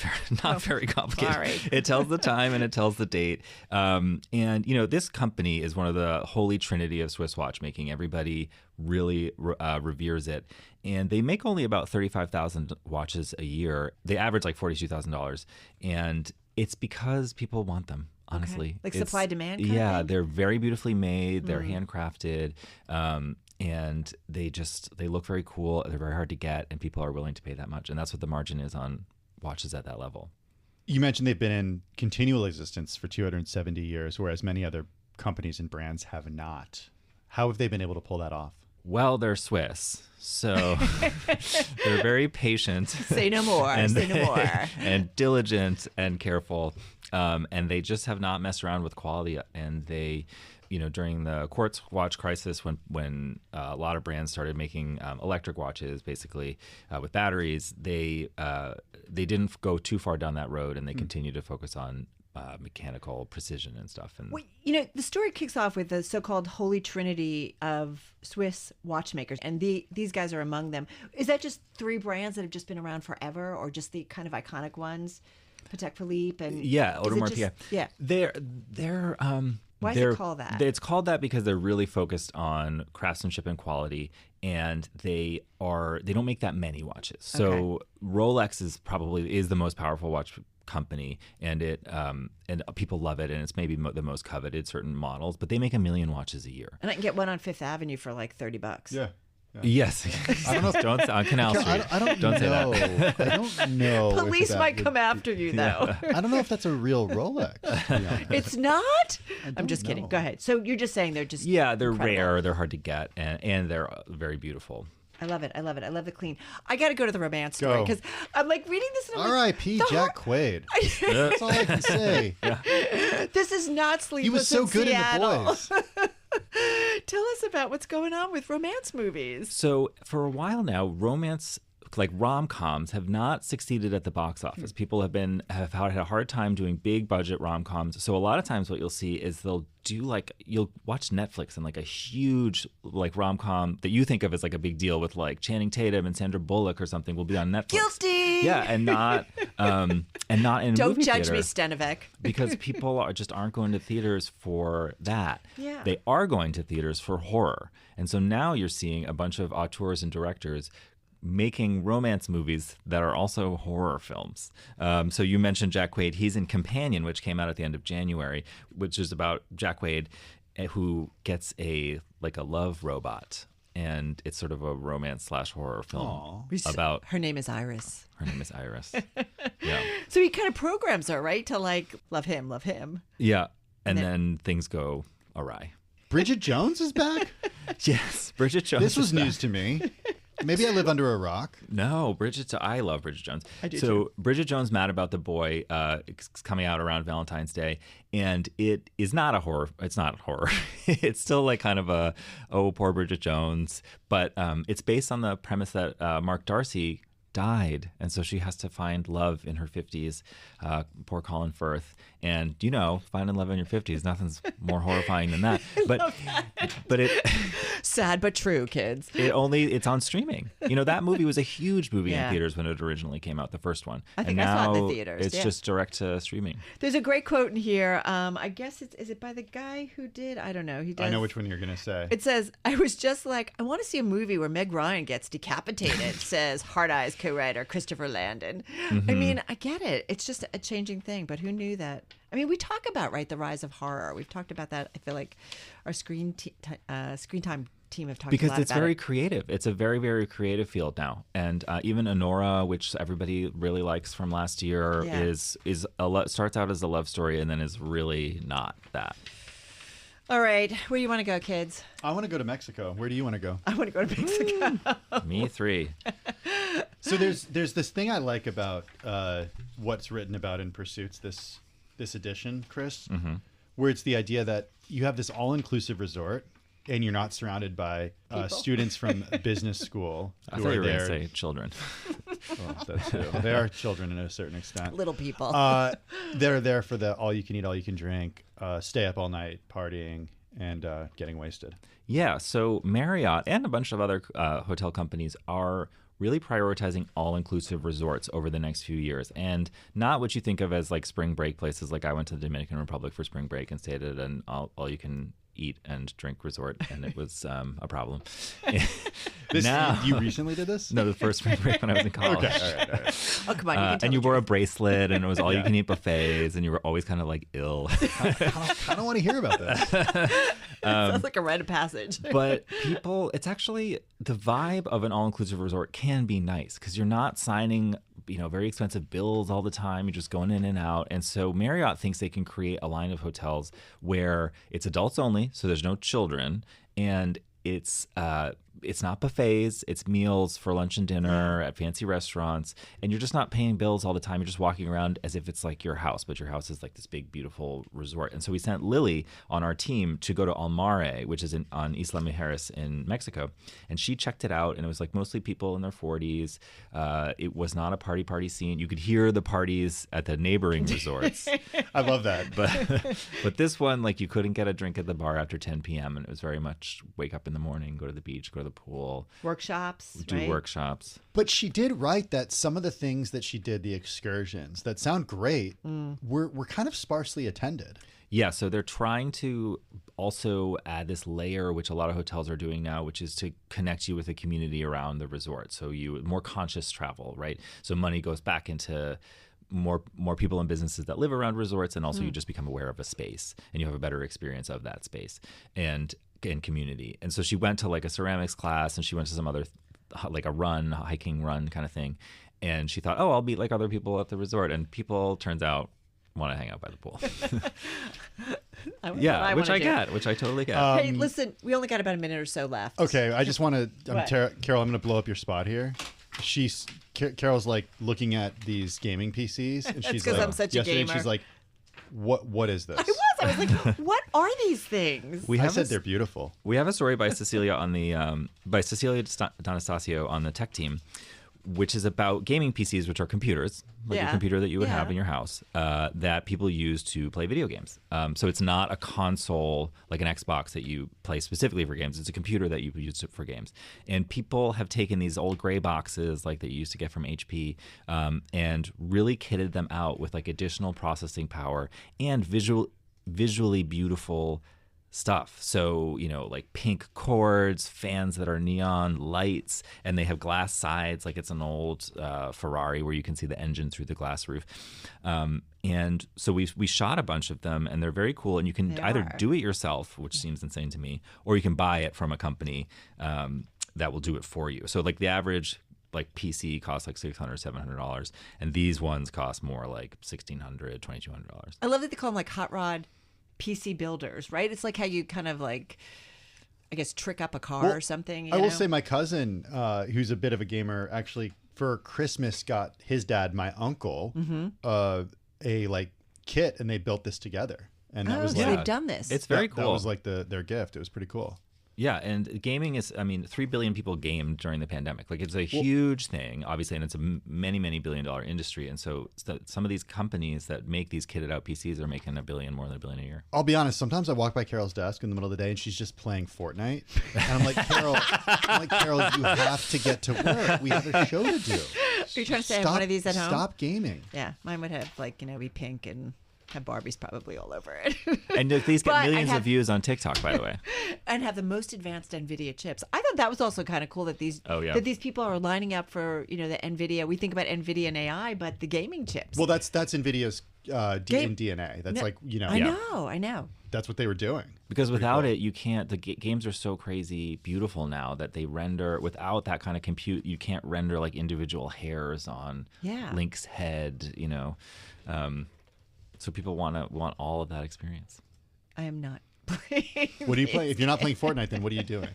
[SPEAKER 12] very complicated.
[SPEAKER 3] Sorry.
[SPEAKER 12] It tells the time and it tells the date. And this company is one of the holy trinity of Swiss watchmaking. Everybody really reveres it. And they make only about 35,000 watches a year. They average like $42,000. And it's because people want them, honestly.
[SPEAKER 3] Okay. Like supply demand kind
[SPEAKER 12] Yeah,
[SPEAKER 3] of thing?
[SPEAKER 12] they're very beautifully made. They're handcrafted. And they look very cool. They're very hard to get, and people are willing to pay that much. And that's what the margin is on watches at that level.
[SPEAKER 4] You mentioned they've been in continual existence for 270 years, whereas many other companies and brands have not. How have they been able to pull that off?
[SPEAKER 12] Well, they're Swiss, so they're very patient.
[SPEAKER 3] Say no more.
[SPEAKER 12] And diligent and careful. And they just have not messed around with quality. And they, during the quartz watch crisis, when a lot of brands started making electric watches, basically with batteries, they didn't go too far down that road, and they continued to focus on mechanical precision and stuff. And
[SPEAKER 3] the story kicks off with the so-called holy trinity of Swiss watchmakers, and these guys are among them. Is that just 3 brands that have just been around forever, or just the kind of iconic ones, Patek Philippe and
[SPEAKER 12] Audemars Piguet?
[SPEAKER 3] Yeah,
[SPEAKER 12] they're
[SPEAKER 3] why is it called that?
[SPEAKER 12] It's called that because they're really focused on craftsmanship and quality, and they don't make that many watches. So Rolex is the most powerful watch company, and and people love it, and it's maybe the most coveted certain models, but they make 1 million watches a year.
[SPEAKER 3] And I can get one on Fifth Avenue for like $30.
[SPEAKER 4] Yeah.
[SPEAKER 12] Yes.
[SPEAKER 4] I don't know.
[SPEAKER 12] Don't on Canal Street.
[SPEAKER 4] I don't
[SPEAKER 12] say
[SPEAKER 4] know.
[SPEAKER 12] that.
[SPEAKER 4] I don't know.
[SPEAKER 3] Police might come after you, though.
[SPEAKER 4] I don't know if that's a real Rolex.
[SPEAKER 3] It's not? I'm just kidding. Go ahead. So you're just saying they're just
[SPEAKER 12] they're
[SPEAKER 3] incredible.
[SPEAKER 12] rare, they're hard to get, and they're very beautiful.
[SPEAKER 3] I love it. I love the clean. I got to go to the romance story because I'm like reading this. And
[SPEAKER 4] R.I.P. Jack Quaid. That's all I can say.
[SPEAKER 3] This is not Sleepless in
[SPEAKER 4] Seattle. He was so good in The Boys.
[SPEAKER 3] Tell us about what's going on with romance movies.
[SPEAKER 12] So for a while now, romance like rom-coms have not succeeded at the box office. People have had a hard time doing big budget rom-coms. So a lot of times what you'll see is they'll do like, you'll watch Netflix and like a huge like rom-com that you think of as like a big deal with like Channing Tatum and Sandra Bullock or something will be on Netflix.
[SPEAKER 3] Guilty.
[SPEAKER 12] Yeah, and not in a
[SPEAKER 3] Don't
[SPEAKER 12] movie
[SPEAKER 3] judge
[SPEAKER 12] theater.
[SPEAKER 3] me, Stenovec.
[SPEAKER 12] Because people aren't going to theaters for that.
[SPEAKER 3] Yeah.
[SPEAKER 12] They are going to theaters for horror. And so now you're seeing a bunch of auteurs and directors making romance movies that are also horror films. So you mentioned Jack Quaid. He's in Companion, which came out at the end of January, which is about Jack Quaid who gets a love robot. And it's sort of a romance / horror film about...
[SPEAKER 3] Her name is Iris.
[SPEAKER 12] Her name is Iris. Yeah.
[SPEAKER 3] So he kind of programs her, right? To like, love him.
[SPEAKER 12] Yeah. And then things go awry.
[SPEAKER 4] Bridget Jones is back?
[SPEAKER 12] Yes, Bridget Jones.
[SPEAKER 4] This was news to me. Maybe I live under a rock.
[SPEAKER 12] No, I love Bridget Jones.
[SPEAKER 3] I do
[SPEAKER 12] so
[SPEAKER 3] too.
[SPEAKER 12] Bridget Jones, Mad About the Boy, it's coming out around Valentine's Day, and it is not a horror. It's not horror. It's still like kind of a, oh, poor Bridget Jones. But it's based on the premise that Mark Darcy died, and so she has to find love in her 50s. Poor Colin Firth. And finding love in your 50s, nothing's more horrifying than that. But it
[SPEAKER 3] sad but true, kids.
[SPEAKER 12] It's on streaming. That movie was a huge movie
[SPEAKER 3] Yeah.
[SPEAKER 12] in theaters when it originally came out, the first one.
[SPEAKER 3] I think
[SPEAKER 12] and
[SPEAKER 3] I
[SPEAKER 12] now
[SPEAKER 3] saw it in the theaters,
[SPEAKER 12] it's
[SPEAKER 3] yeah.
[SPEAKER 12] just direct to streaming.
[SPEAKER 3] There's a great quote in here. I guess is it by the guy who did? I don't know. He does.
[SPEAKER 4] I know which one you're going to say.
[SPEAKER 3] It says, I was just like, I want to see a movie where Meg Ryan gets decapitated, says Hard Eyes co-writer Christopher Landon.
[SPEAKER 12] Mm-hmm.
[SPEAKER 3] I mean, I get it. It's just a changing thing, but who knew that? I mean, we talk about, right, the rise of horror. We've talked about that. I feel like our screen time team have talked
[SPEAKER 12] Because
[SPEAKER 3] a lot
[SPEAKER 12] it's
[SPEAKER 3] about
[SPEAKER 12] very
[SPEAKER 3] it.
[SPEAKER 12] creative. It's a very, very creative field now. And even Honora, which everybody really likes from last year,
[SPEAKER 3] Yeah.
[SPEAKER 12] starts out as a love story and then is really not that.
[SPEAKER 3] All right. Where do you want to go, kids?
[SPEAKER 4] I want to go to Mexico. Where do you want to go?
[SPEAKER 3] I want to go to Mexico.
[SPEAKER 12] Me 3.
[SPEAKER 4] So there's this thing I like about what's written about in Pursuits this edition, Chris, where it's the idea that you have this all-inclusive resort and you're not surrounded by students from business school
[SPEAKER 12] I
[SPEAKER 4] who
[SPEAKER 12] thought
[SPEAKER 4] are
[SPEAKER 12] you were going
[SPEAKER 4] there.
[SPEAKER 12] to say children.
[SPEAKER 4] Well, that's true. They are children in a certain extent.
[SPEAKER 3] Little people.
[SPEAKER 4] They're there for the all-you-can-eat, all-you-can-drink, stay up all night partying and getting wasted.
[SPEAKER 12] Yeah, so Marriott and a bunch of other hotel companies are really prioritizing all-inclusive resorts over the next few years, and not what you think of as like spring break places. Like I went to the Dominican Republic for spring break and stayed at an all-you-can-eat and drink resort, and it was a problem.
[SPEAKER 4] You recently did this?
[SPEAKER 12] No, the first spring break when I was in college.
[SPEAKER 4] Okay, all right.
[SPEAKER 3] Oh, come on. You can tell
[SPEAKER 12] and you
[SPEAKER 3] the
[SPEAKER 12] wore a
[SPEAKER 3] truth.
[SPEAKER 12] bracelet, and it was all-you-can-eat buffets, and you were always kind of like ill.
[SPEAKER 4] I don't want to hear about this.
[SPEAKER 3] Sounds like a rite of passage.
[SPEAKER 12] But it's actually the vibe of an all-inclusive resort can be nice because you're not signing, very expensive bills all the time. You're just going in and out. And so Marriott thinks they can create a line of hotels where it's adults only, so there's no children, and it's not buffets, it's meals for lunch and dinner at fancy restaurants, and you're just not paying bills all the time. You're just walking around as if it's like your house, but your house is like this big, beautiful resort. And so we sent Lily on our team to go to Almare, which is on Isla Mujeres in Mexico, and she checked it out, and it was like mostly people in their 40s. It was not a party scene. You could hear the parties at the neighboring resorts.
[SPEAKER 4] I love that.
[SPEAKER 12] But this one, like, you couldn't get a drink at the bar after 10 p.m., and it was very much wake up in the morning, go to the beach, go to the pool,
[SPEAKER 3] Workshops,
[SPEAKER 12] do
[SPEAKER 3] right?
[SPEAKER 12] workshops.
[SPEAKER 4] But she did write that some of the things that she did, the excursions that sound great, were kind of sparsely attended.
[SPEAKER 12] Yeah, so they're trying to also add this layer, which a lot of hotels are doing now, which is to connect you with the community around the resort. So more conscious travel, right? So money goes back into more people and businesses that live around resorts, and also you just become aware of a space and you have a better experience of that space and community. And so she went to like a ceramics class, and she went to some other, like a hiking run kind of thing. And she thought, I'll meet like other people at the resort. And people, turns out, want to hang out by the pool. Yeah, which I totally get.
[SPEAKER 3] Hey, listen, we only got about a minute or so left.
[SPEAKER 4] Okay, I just want to,
[SPEAKER 3] What?
[SPEAKER 4] Carol, I'm going to blow up your spot here. Carol's like looking at these gaming PCs, and
[SPEAKER 3] That's
[SPEAKER 4] she's
[SPEAKER 3] 'cause
[SPEAKER 4] like,
[SPEAKER 3] I'm such a
[SPEAKER 4] yesterday,
[SPEAKER 3] gamer.
[SPEAKER 4] she's like, what is this?
[SPEAKER 3] I was like, what are these things?
[SPEAKER 4] I said they're beautiful.
[SPEAKER 12] We have a story by Cecilia by Cecilia D'Anastasio on the tech team, which is about gaming PCs, which are computers, like a computer that you would have in your house, that people use to play video games. So it's not a console like an Xbox that you play specifically for games. It's a computer that you use for games. And people have taken these old gray boxes like that you used to get from HP and really kitted them out with like additional processing power and visually beautiful stuff. So, like pink cords, fans that are neon lights, and they have glass sides like it's an old Ferrari where you can see the engine through the glass roof. And so we shot a bunch of them, and they're very cool. And you can either do it yourself, which seems insane to me, or you can buy it from a company that will do it for you. So like the average like PC costs like $600, $700, and these ones cost more like $1,600, $2,200.
[SPEAKER 3] I love that they call them like hot rod PC builders, right? It's like how you kind of like, I guess, trick up a car or something.
[SPEAKER 4] I will say my cousin, who's a bit of a gamer, actually for Christmas got his dad, my uncle, a like kit, and they built this together. And that was
[SPEAKER 3] they've done this.
[SPEAKER 12] It's very cool.
[SPEAKER 4] That was like their gift. It was pretty cool.
[SPEAKER 12] Yeah, and gaming is, 3 billion people gamed during the pandemic. Like, it's a huge thing, obviously, and it's a many, many billion-dollar industry. And so some of these companies that make these kitted-out PCs are making more than $1 billion a year.
[SPEAKER 4] I'll be honest. Sometimes I walk by Carol's desk in the middle of the day, and she's just playing Fortnite. And I'm like, Carol, you have to get to work. We have a show to do.
[SPEAKER 3] Are you trying to say I have one of these at home?
[SPEAKER 4] Stop gaming.
[SPEAKER 3] Yeah, mine would have, be pink and have Barbies probably all over it.
[SPEAKER 12] And these get millions of views on TikTok, by the way.
[SPEAKER 3] And have the most advanced NVIDIA chips. I thought that was also kind of cool that these people are lining up for, the NVIDIA. We think about NVIDIA and AI, but the gaming chips.
[SPEAKER 4] Well, that's NVIDIA's DNA. That's
[SPEAKER 3] I know.
[SPEAKER 4] That's what they were doing.
[SPEAKER 12] Because without it, you can't. The games are so crazy beautiful now that they render without that kind of compute. You can't render like individual hairs on Link's head. So people want all of that experience.
[SPEAKER 3] I am not playing.
[SPEAKER 4] What do you play? If you're not playing Fortnite, then what are you doing?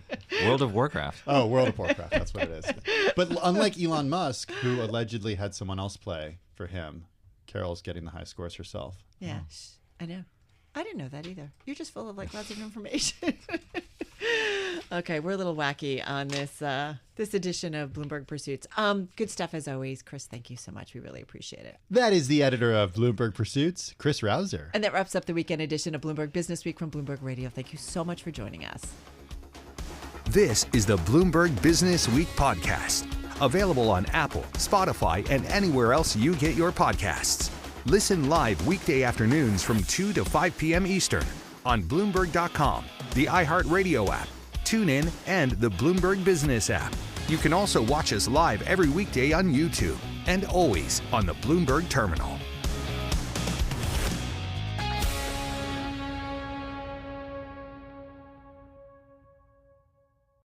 [SPEAKER 12] World of Warcraft.
[SPEAKER 4] Oh, World of Warcraft. That's what it is. But unlike Elon Musk, who allegedly had someone else play for him, Carol's getting the high scores herself.
[SPEAKER 3] Yeah, I know. I didn't know that either. You're just full of lots of information. Okay, we're a little wacky on this edition of Bloomberg Pursuits. Good stuff as always. Chris, thank you so much. We really appreciate it.
[SPEAKER 4] That is the editor of Bloomberg Pursuits, Chris Rouser.
[SPEAKER 3] And that wraps up the weekend edition of Bloomberg Businessweek from Bloomberg Radio. Thank you so much for joining us.
[SPEAKER 2] This is the Bloomberg Business Week podcast, available on Apple, Spotify, and anywhere else you get your podcasts. Listen live weekday afternoons from 2 to 5 p.m. Eastern on Bloomberg.com, the iHeartRadio app, TuneIn, and the Bloomberg Business App. You can also watch us live every weekday on YouTube and always on the Bloomberg Terminal.